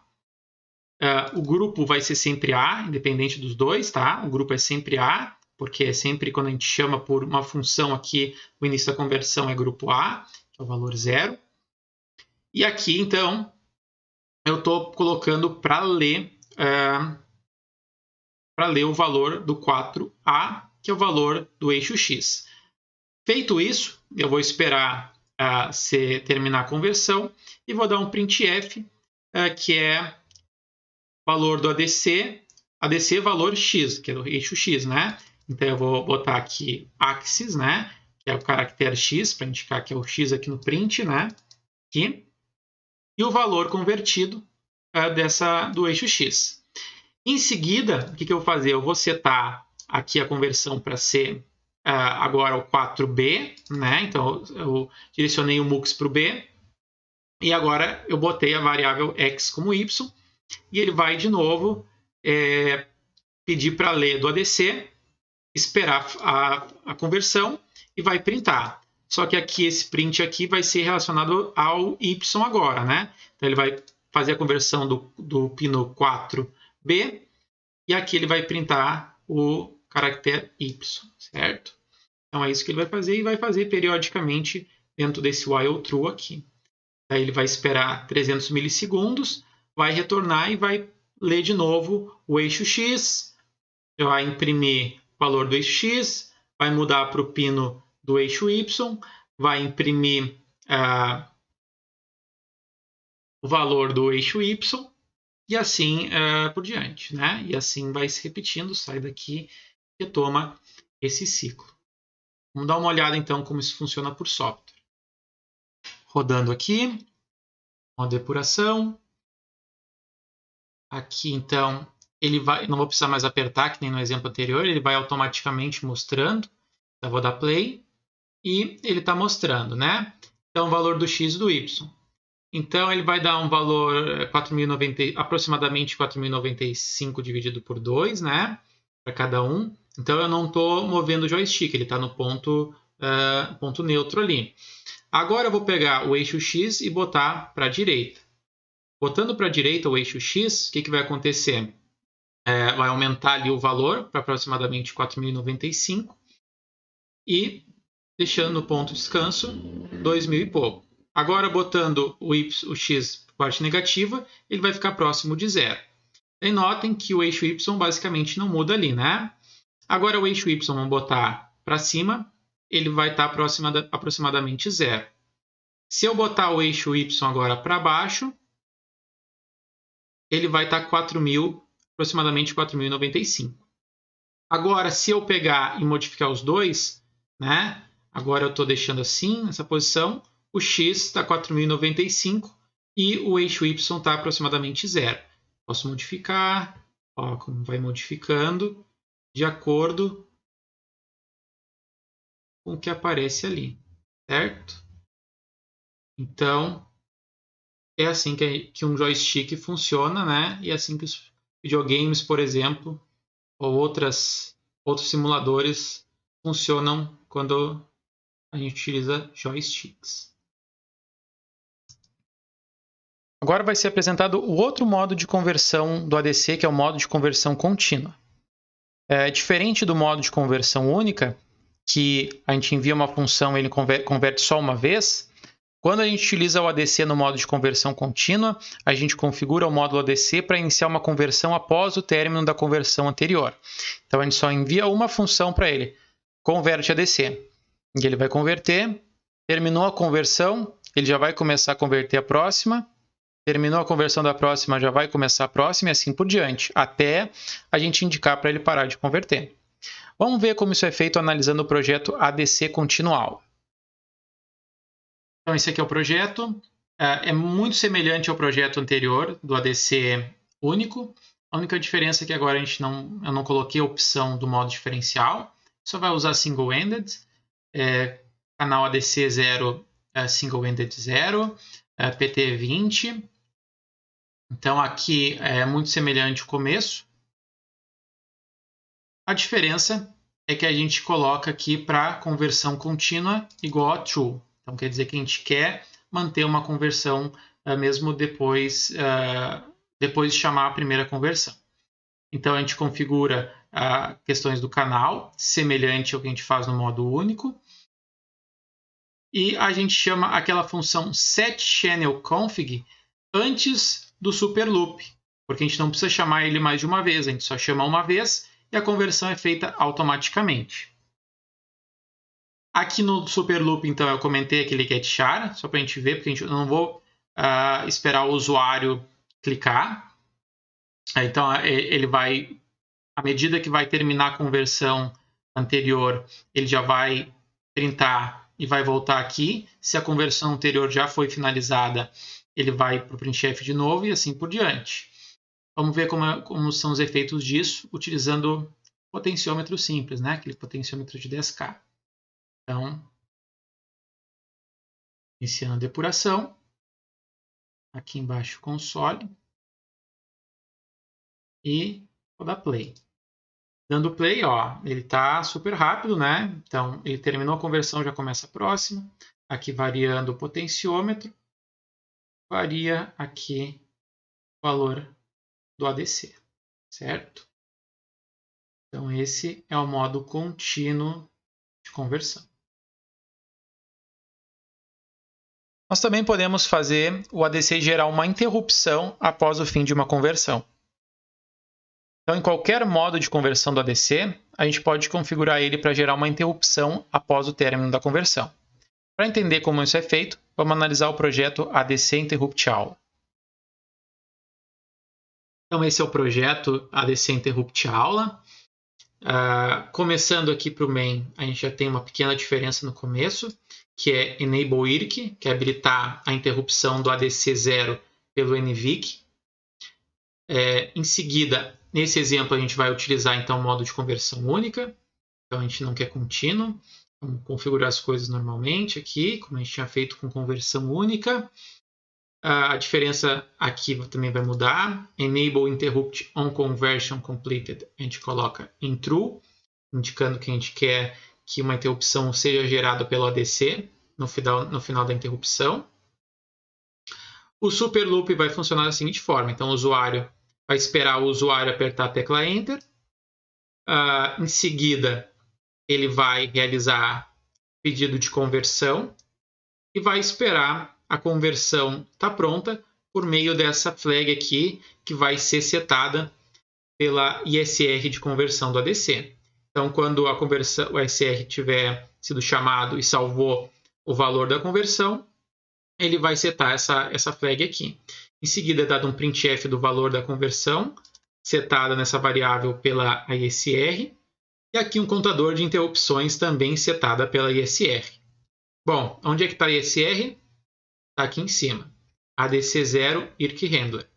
O grupo vai ser sempre A, independente dos dois, tá? O grupo é sempre A, porque é sempre quando a gente chama por uma função aqui, o início da conversão é grupo A, que é o valor 0. E aqui, então, eu estou colocando para ler o valor do 4A, que é o valor do eixo X. Feito isso, eu vou esperar terminar a conversão e vou dar um printf, que é valor do ADC valor X, que é o eixo X, né? Então, eu vou botar aqui axis, né? Que é o caractere X, para indicar que é o X aqui no print, né? Aqui. E o valor convertido do eixo X. Em seguida, o que eu vou fazer? Eu vou setar aqui a conversão para ser agora o 4B, né? Então, eu direcionei o mux para o B. E agora eu botei a variável x como y. E ele vai, de novo, pedir para ler do ADC, esperar a conversão e vai printar. Só que aqui, esse print aqui vai ser relacionado ao y agora, né? Então, ele vai fazer a conversão do pino 4B e aqui ele vai printar o caractere y, certo? Então, é isso que ele vai fazer e vai fazer periodicamente dentro desse while true aqui. Aí ele vai esperar 300 milissegundos, vai retornar e vai ler de novo o eixo X, vai imprimir o valor do eixo X, vai mudar para o pino do eixo Y, vai imprimir o valor do eixo Y e assim por diante, né? E assim vai se repetindo, sai daqui e retoma esse ciclo. Vamos dar uma olhada então como isso funciona por software. Rodando aqui, uma depuração. Aqui então ele vai, não vou precisar mais apertar que nem no exemplo anterior, ele vai automaticamente mostrando. Eu vou dar play e ele está mostrando, né? Então o valor do x e do y. Então ele vai dar um valor 4.090, aproximadamente 4.095 dividido por 2, né? Para cada um. Então eu não estou movendo o joystick, ele está no ponto neutro ali. Agora eu vou pegar o eixo X e botar para a direita. Botando para a direita o eixo X, o que vai acontecer? Vai aumentar ali o valor para aproximadamente 4.095 e deixando no ponto de descanso 2.000 e pouco. Agora, botando o X parte negativa, ele vai ficar próximo de zero. E notem que o eixo Y basicamente não muda ali, né? Agora o eixo Y vamos botar para cima, ele vai estar aproximadamente zero. Se eu botar o eixo Y agora para baixo, ele vai estar aproximadamente 4.095. Agora, se eu pegar e modificar os dois, né? Agora eu estou deixando assim, nessa posição, o X está 4.095 e o eixo Y está aproximadamente zero. Posso modificar, ó, como vai modificando, de acordo com o que aparece ali, certo? Então, é assim que um joystick funciona, né? E é assim que os videogames, por exemplo, ou outros simuladores funcionam quando a gente utiliza joysticks. Agora vai ser apresentado o outro modo de conversão do ADC, que é o modo de conversão contínua. Diferente do modo de conversão única, que a gente envia uma função e ele converte só uma vez, quando a gente utiliza o ADC no modo de conversão contínua, a gente configura o módulo ADC para iniciar uma conversão após o término da conversão anterior. Então, a gente só envia uma função para ele, converte ADC. E ele vai converter, terminou a conversão, ele já vai começar a converter a próxima, terminou a conversão da próxima, já vai começar a próxima e assim por diante, até a gente indicar para ele parar de converter. Vamos ver como isso é feito analisando o projeto ADC Continual. Então, esse aqui é o projeto. É muito semelhante ao projeto anterior do ADC único. A única diferença é que agora eu não coloquei a opção do modo diferencial. só vai usar single-ended, canal ADC 0, single-ended 0, PT 20. Então aqui é muito semelhante ao começo. A diferença é que a gente coloca aqui para conversão contínua igual a true. Então quer dizer que a gente quer manter uma conversão mesmo depois de chamar a primeira conversão. Então a gente configura questões do canal, semelhante ao que a gente faz no modo único. E a gente chama aquela função setChannelConfig antes do super loop, porque a gente não precisa chamar ele mais de uma vez, a gente só chama uma vez e a conversão é feita automaticamente. Aqui no super loop, então, eu comentei aquele getChar, só para a gente ver, porque eu não vou esperar o usuário clicar. Então, ele vai, à medida que vai terminar a conversão anterior, ele já vai printar e vai voltar aqui. Se a conversão anterior já foi finalizada, ele vai para o printf de novo e assim por diante. Vamos ver como são os efeitos disso utilizando potenciômetro simples, né? Aquele potenciômetro de 10K. Então, iniciando a depuração. Aqui embaixo, console. E vou dar play. Dando play, ó, ele está super rápido, né? Então, ele terminou a conversão, já começa a próxima. Aqui variando o potenciômetro. Varia aqui o valor do ADC, certo? Então, esse é o modo contínuo de conversão. Nós também podemos fazer o ADC gerar uma interrupção após o fim de uma conversão. Então, em qualquer modo de conversão do ADC, a gente pode configurar ele para gerar uma interrupção após o término da conversão. Para entender como isso é feito, vamos analisar o projeto ADC Interrupt Aula. Então, esse é o projeto ADC Interrupt Aula. Começando aqui para o main, a gente já tem uma pequena diferença no começo, que é Enable IRC, que é habilitar a interrupção do ADC 0 pelo NVIC. Em seguida, nesse exemplo, a gente vai utilizar então o modo de conversão única. Então, a gente não quer contínuo. Vamos configurar as coisas normalmente aqui, como a gente tinha feito com conversão única. A diferença aqui também vai mudar. Enable Interrupt on Conversion Completed, a gente coloca em True, indicando que a gente quer que uma interrupção seja gerada pelo ADC no final da interrupção. O Super Loop vai funcionar da seguinte forma. Então, o usuário vai esperar o usuário apertar a tecla Enter. Em seguida, ele vai realizar pedido de conversão e vai esperar a conversão estar pronta por meio dessa flag aqui, que vai ser setada pela ISR de conversão do ADC. Então, quando o ISR tiver sido chamado e salvou o valor da conversão, ele vai setar essa flag aqui. Em seguida, é dado um printf do valor da conversão, setada nessa variável pela ISR, e aqui um contador de interrupções também setada pela ISR. Bom, onde é que está a ISR? Está aqui em cima. ADC0 IRC Handler.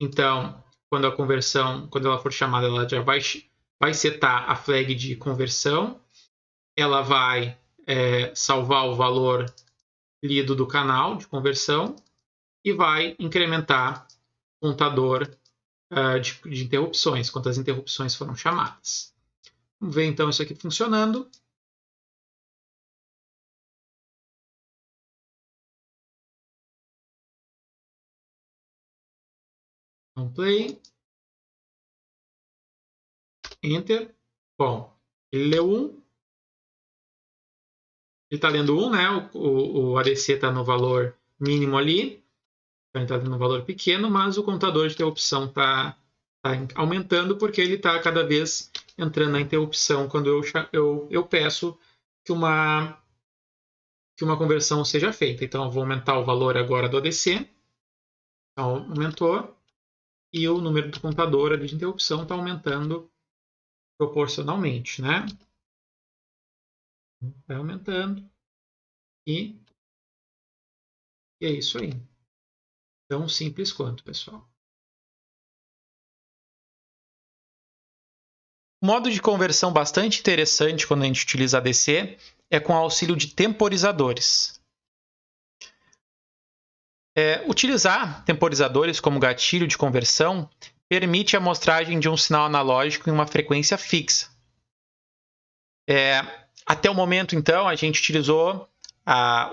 Então, quando ela for chamada, ela já vai setar a flag de conversão, ela vai salvar o valor lido do canal de conversão e vai incrementar o contador de interrupções, quantas interrupções foram chamadas. Vamos ver então isso aqui funcionando. Vamos play. Enter. Bom, ele leu 1. Ele está lendo 1, né? O ADC está no valor mínimo ali. Então, ele está dando um valor pequeno, mas o contador de interrupção está aumentando porque ele está cada vez entrando na interrupção quando eu peço que uma conversão seja feita. Então, eu vou aumentar o valor agora do ADC. Então, aumentou. E o número do contador ali de interrupção está aumentando proporcionalmente, né? Vai aumentando. E é isso aí. Tão simples quanto, pessoal. modo de conversão bastante interessante quando a gente utiliza ADC é com o auxílio de temporizadores. Utilizar temporizadores como gatilho de conversão permite a amostragem de um sinal analógico em uma frequência fixa. Até o momento, então, a gente utilizou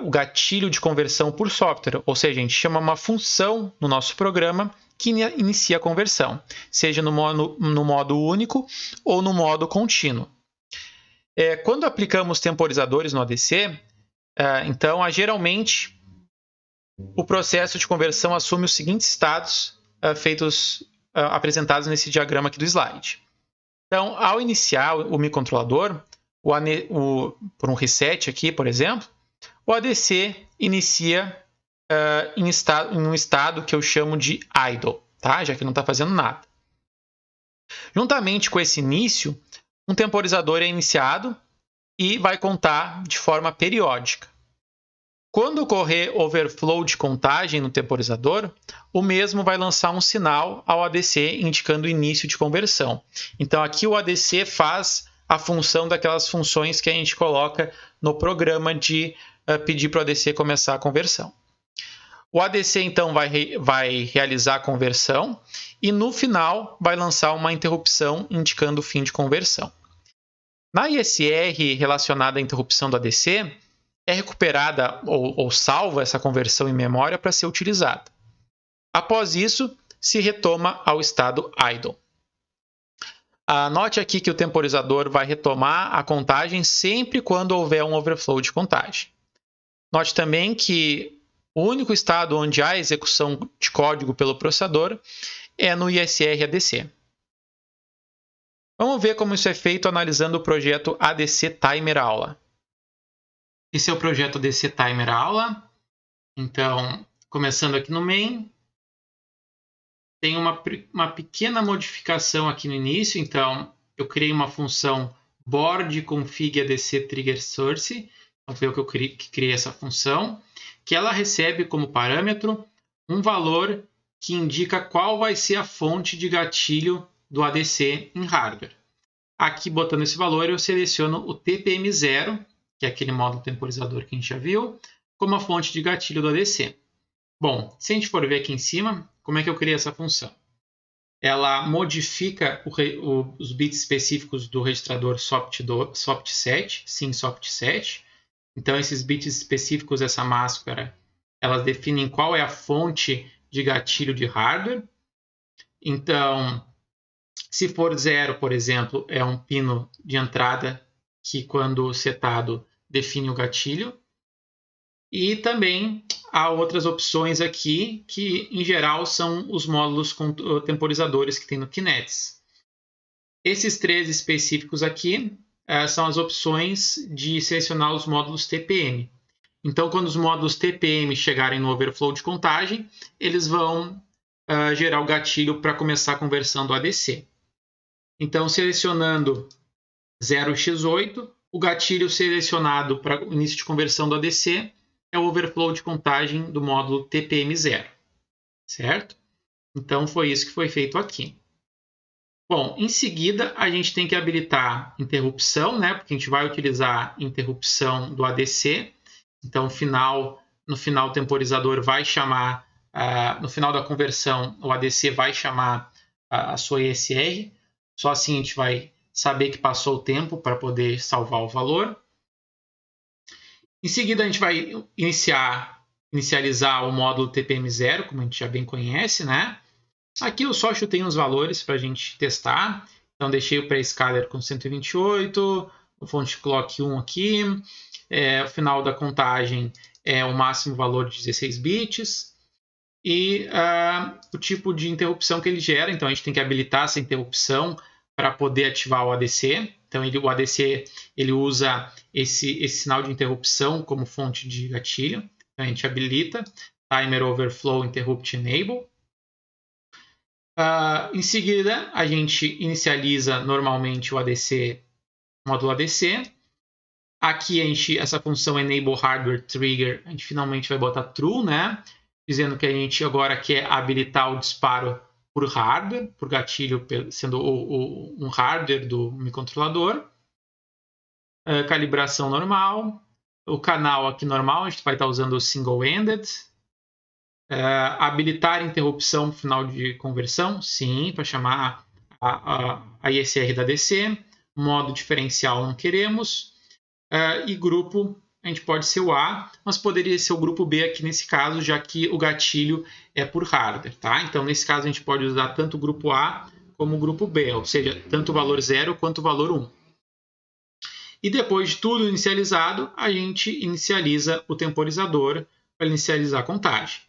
o gatilho de conversão por software, ou seja, a gente chama uma função no nosso programa que inicia a conversão, seja no modo único ou no modo contínuo. Quando aplicamos temporizadores no ADC, então, geralmente, o processo de conversão assume os seguintes estados apresentados nesse diagrama aqui do slide. Então, ao iniciar o microcontrolador, por um reset aqui, por exemplo, o ADC inicia em um estado que eu chamo de idle, tá? Já que não está fazendo nada. Juntamente com esse início, um temporizador é iniciado e vai contar de forma periódica. Quando ocorrer overflow de contagem no temporizador, o mesmo vai lançar um sinal ao ADC indicando o início de conversão. Então aqui o ADC faz a função daquelas funções que a gente coloca no programa de pedir para o ADC começar a conversão. O ADC então vai realizar a conversão e no final vai lançar uma interrupção indicando o fim de conversão. Na ISR relacionada à interrupção do ADC, é recuperada ou salva essa conversão em memória para ser utilizada. Após isso, se retoma ao estado idle. Note aqui que o temporizador vai retomar a contagem sempre quando houver um overflow de contagem. Note também que o único estado onde há execução de código pelo processador é no ISR ADC. Vamos ver como isso é feito analisando o projeto ADC Timer Aula. Esse é o projeto ADC Timer Aula. Então, começando aqui no main, tem uma pequena modificação aqui no início. Então, eu criei uma função board config ADC trigger source. Então, foi eu que criei essa função, que ela recebe como parâmetro um valor que indica qual vai ser a fonte de gatilho do ADC em hardware. Aqui, botando esse valor, eu seleciono o TPM0, que é aquele módulo temporizador que a gente já viu, como a fonte de gatilho do ADC. Bom, se a gente for ver aqui em cima, como é que eu criei essa função? Ela modifica os bits específicos do registrador SOPT7, sim SOPT7. Então, esses bits específicos dessa máscara, elas definem qual é a fonte de gatilho de hardware. Então, se for 0, por exemplo, é um pino de entrada que, quando setado, define o gatilho. E também há outras opções aqui que, em geral, são os módulos temporizadores que tem no Kinetis. Esses 3 específicos aqui são as opções de selecionar os módulos TPM. Então, quando os módulos TPM chegarem no overflow de contagem, eles vão gerar o gatilho para começar a conversão do ADC. Então, selecionando 0x8, o gatilho selecionado para o início de conversão do ADC é o overflow de contagem do módulo TPM0, certo? Então, foi isso que foi feito aqui. Bom, em seguida, a gente tem que habilitar interrupção, né? Porque a gente vai utilizar interrupção do ADC. Então, no final o temporizador vai chamar, no final da conversão, o ADC vai chamar a sua ISR. Só assim a gente vai saber que passou o tempo para poder salvar o valor. Em seguida, a gente vai inicializar o módulo TPM0, como a gente já bem conhece, né? Aqui eu só chutei uns valores para a gente testar. Então, deixei o pré-scaler com 128, o fonte clock 1 aqui. O final da contagem é o máximo valor de 16 bits. E o tipo de interrupção que ele gera. Então, a gente tem que habilitar essa interrupção para poder ativar o ADC. Então, o ADC ele usa esse sinal de interrupção como fonte de gatilho. Então, a gente habilita Timer Overflow Interrupt Enable. Em seguida, a gente inicializa normalmente o ADC, módulo ADC. Aqui, essa função Enable Hardware Trigger, a gente finalmente vai botar True, né? Dizendo que a gente agora quer habilitar o disparo por hardware, por gatilho sendo um hardware do microcontrolador. Calibração normal. O canal aqui normal, a gente vai estar usando o single-ended. Habilitar interrupção final de conversão, sim, para chamar a ISR da DC. Modo diferencial não queremos. E grupo, a gente pode ser o A, mas poderia ser o grupo B aqui nesse caso, já que o gatilho é por hardware, tá? Então, nesse caso, a gente pode usar tanto o grupo A como o grupo B, ou seja, tanto o valor 0 quanto o valor 1. E depois de tudo inicializado, a gente inicializa o temporizador para inicializar a contagem.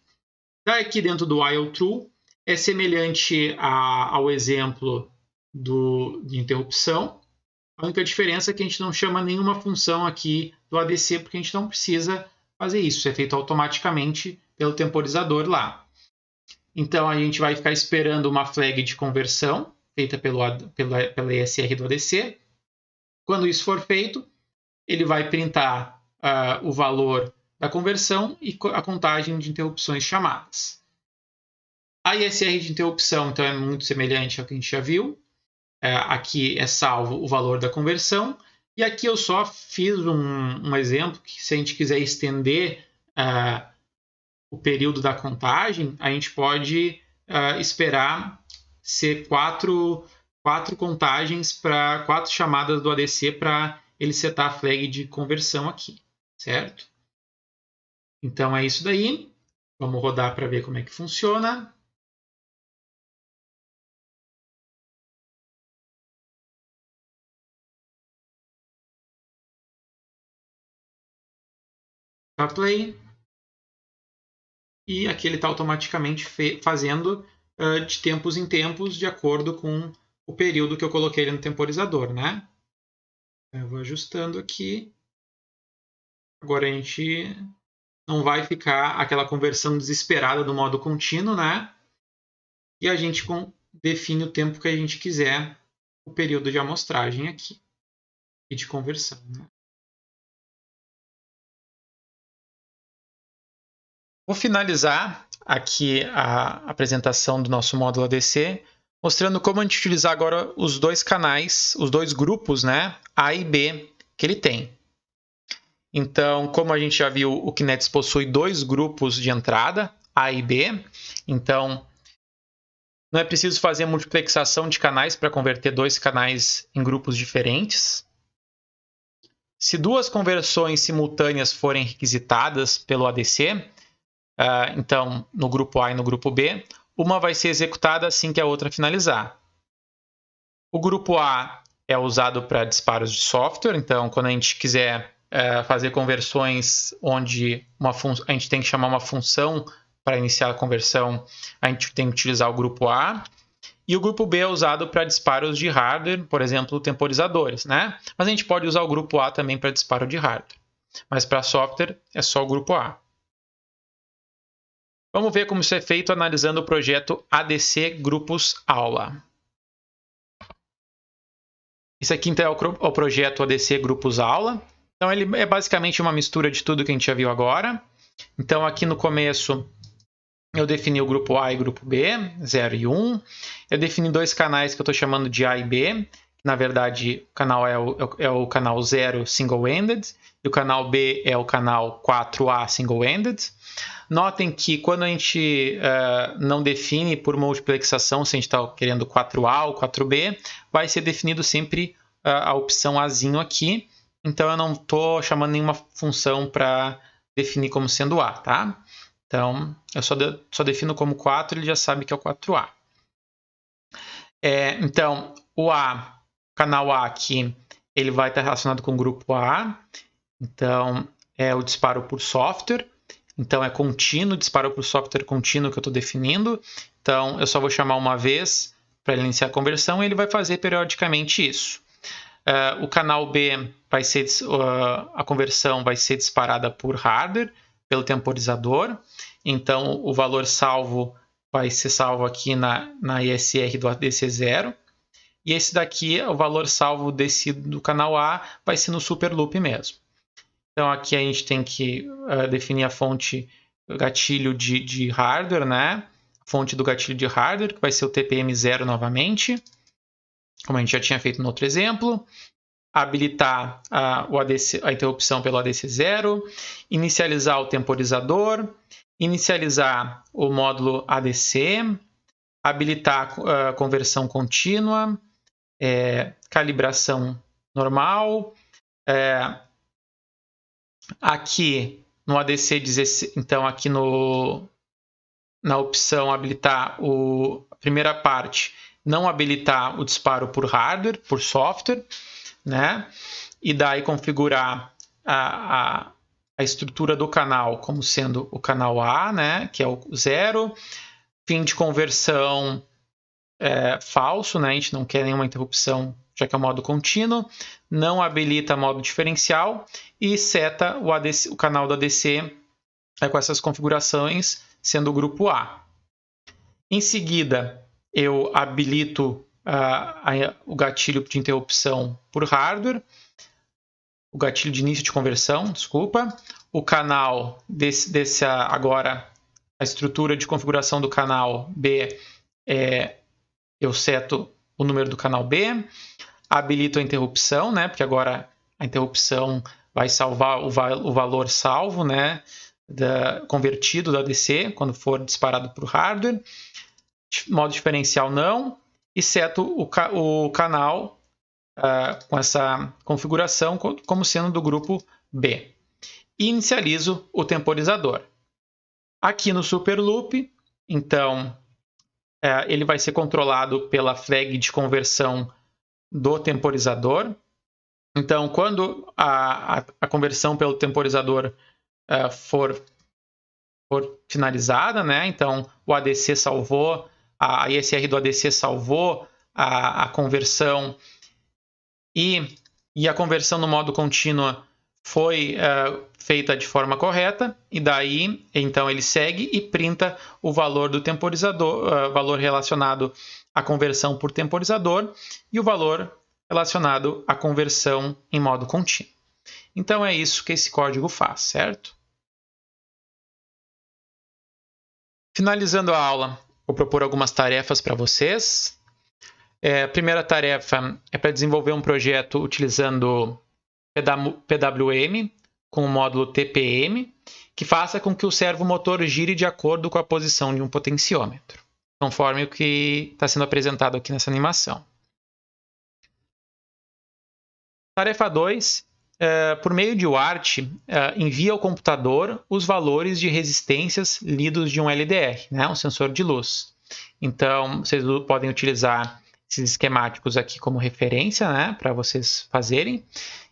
Aqui dentro do while true, é semelhante ao exemplo de interrupção. A única diferença é que a gente não chama nenhuma função aqui do ADC, porque a gente não precisa fazer isso. Isso é feito automaticamente pelo temporizador lá. Então, a gente vai ficar esperando uma flag de conversão, feita pela ESR do ADC. Quando isso for feito, ele vai printar o valor da conversão e a contagem de interrupções chamadas. A ISR de interrupção, então, é muito semelhante ao que a gente já viu. Aqui é salvo o valor da conversão. E aqui eu só fiz um exemplo que, se a gente quiser estender o período da contagem, a gente pode esperar ser quatro contagens para 4 chamadas do ADC para ele setar a flag de conversão aqui, certo? Então é isso daí. Vamos rodar para ver como é que funciona. Dá play. E aqui ele está automaticamente fazendo de tempos em tempos, de acordo com o período que eu coloquei ele no temporizador, né? Eu vou ajustando aqui. Agora a gente não vai ficar aquela conversão desesperada do modo contínuo, né? E a gente define o tempo que a gente quiser, o período de amostragem aqui e de conversão, né? Vou finalizar aqui a apresentação do nosso módulo ADC, mostrando como a gente utilizar agora os dois canais, os dois grupos, né, A e B, que ele tem. Então, como a gente já viu, o Kinetics possui 2 grupos de entrada, A e B. Então, não é preciso fazer multiplexação de canais para converter 2 canais em grupos diferentes. Se 2 conversões simultâneas forem requisitadas pelo ADC, então, no grupo A e no grupo B, uma vai ser executada assim que a outra finalizar. O grupo A é usado para disparos de software, então, quando a gente quiser fazer conversões onde a gente tem que chamar uma função para iniciar a conversão, a gente tem que utilizar o grupo A. E o grupo B é usado para disparos de hardware, por exemplo, temporizadores, né? Mas a gente pode usar o grupo A também para disparo de hardware. Mas para software é só o grupo A. Vamos ver como isso é feito analisando o projeto ADC Grupos Aula. Isso aqui então é o projeto ADC Grupos Aula. Então ele é basicamente uma mistura de tudo que a gente já viu agora. Então aqui no começo eu defini o grupo A e grupo B, 0 e 1. Eu defini 2 canais que eu estou chamando de A e B. Na verdade, o canal é o canal 0 single-ended e o canal B é o canal 4A single-ended. Notem que quando a gente não define por multiplexação, se a gente está querendo 4A ou 4B, vai ser definido sempre a opção Azinho aqui. Então eu não estou chamando nenhuma função para definir como sendo A, tá? Então eu só defino como 4, ele já sabe que é o 4A. Então o canal A aqui, ele vai estar relacionado com o grupo A. Então é o disparo por software. Então é contínuo, disparo por software contínuo que eu estou definindo. Então eu só vou chamar uma vez para ele iniciar a conversão e ele vai fazer periodicamente isso. O canal B vai ser a conversão vai ser disparada por hardware, pelo temporizador. Então o valor salvo vai ser salvo aqui na ISR do ADC0. E esse daqui, o valor salvo do canal A, vai ser no super loop mesmo. Então aqui a gente tem que definir a fonte gatilho de hardware, né? fonte do gatilho de hardware, que vai ser o TPM0 novamente, como a gente já tinha feito no outro exemplo. Habilitar a interrupção pelo ADC0, inicializar o temporizador, inicializar o módulo ADC, habilitar a conversão contínua, calibração normal. Aqui no ADC16, então aqui na opção habilitar a primeira parte, não habilitar o disparo por hardware, por software, né? E daí configurar a estrutura do canal como sendo o canal A, né? Que é o 0. Fim de conversão falso, né? A gente não quer nenhuma interrupção, já que é o modo contínuo. Não habilita modo diferencial e seta o canal do ADC com essas configurações, sendo o grupo A. Em seguida, eu habilito o gatilho de interrupção por hardware, o gatilho de início de conversão, desculpa. O canal agora, a estrutura de configuração do canal B, eu seto o número do canal B, habilito a interrupção, né, porque agora a interrupção vai salvar o valor salvo, né, convertido da ADC quando for disparado por hardware. Modo diferencial não, e seto o canal com essa configuração como sendo do grupo B. E inicializo o temporizador. Aqui no Super Loop, então, ele vai ser controlado pela flag de conversão do temporizador. Então, quando a conversão pelo temporizador for finalizada, né? Então, o ADC salvou, a ISR do ADC salvou a conversão e a conversão no modo contínuo foi feita de forma correta, e daí, então, ele segue e printa o valor do temporizador, valor relacionado à conversão por temporizador e o valor relacionado à conversão em modo contínuo. Então, é isso que esse código faz, certo? Finalizando a aula, vou propor algumas tarefas para vocês. A primeira tarefa é para desenvolver um projeto utilizando PWM com o módulo TPM, que faça com que o servomotor gire de acordo com a posição de um potenciômetro, conforme o que está sendo apresentado aqui nessa animação. Tarefa 2. Por meio de UART, envia ao computador os valores de resistências lidos de um LDR, né, um sensor de luz. Então, vocês podem utilizar esses esquemáticos aqui como referência, né, para vocês fazerem.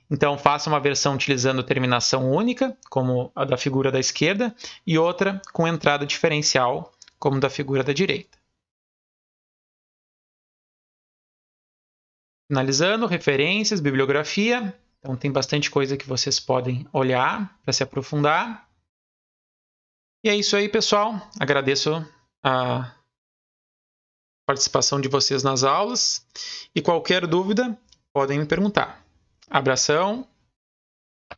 Então, faça uma versão utilizando terminação única, como a da figura da esquerda, e outra com entrada diferencial, como da figura da direita. Finalizando, referências, bibliografia. Então, tem bastante coisa que vocês podem olhar para se aprofundar. E é isso aí, pessoal. Agradeço a participação de vocês nas aulas. E qualquer dúvida, podem me perguntar. Abração.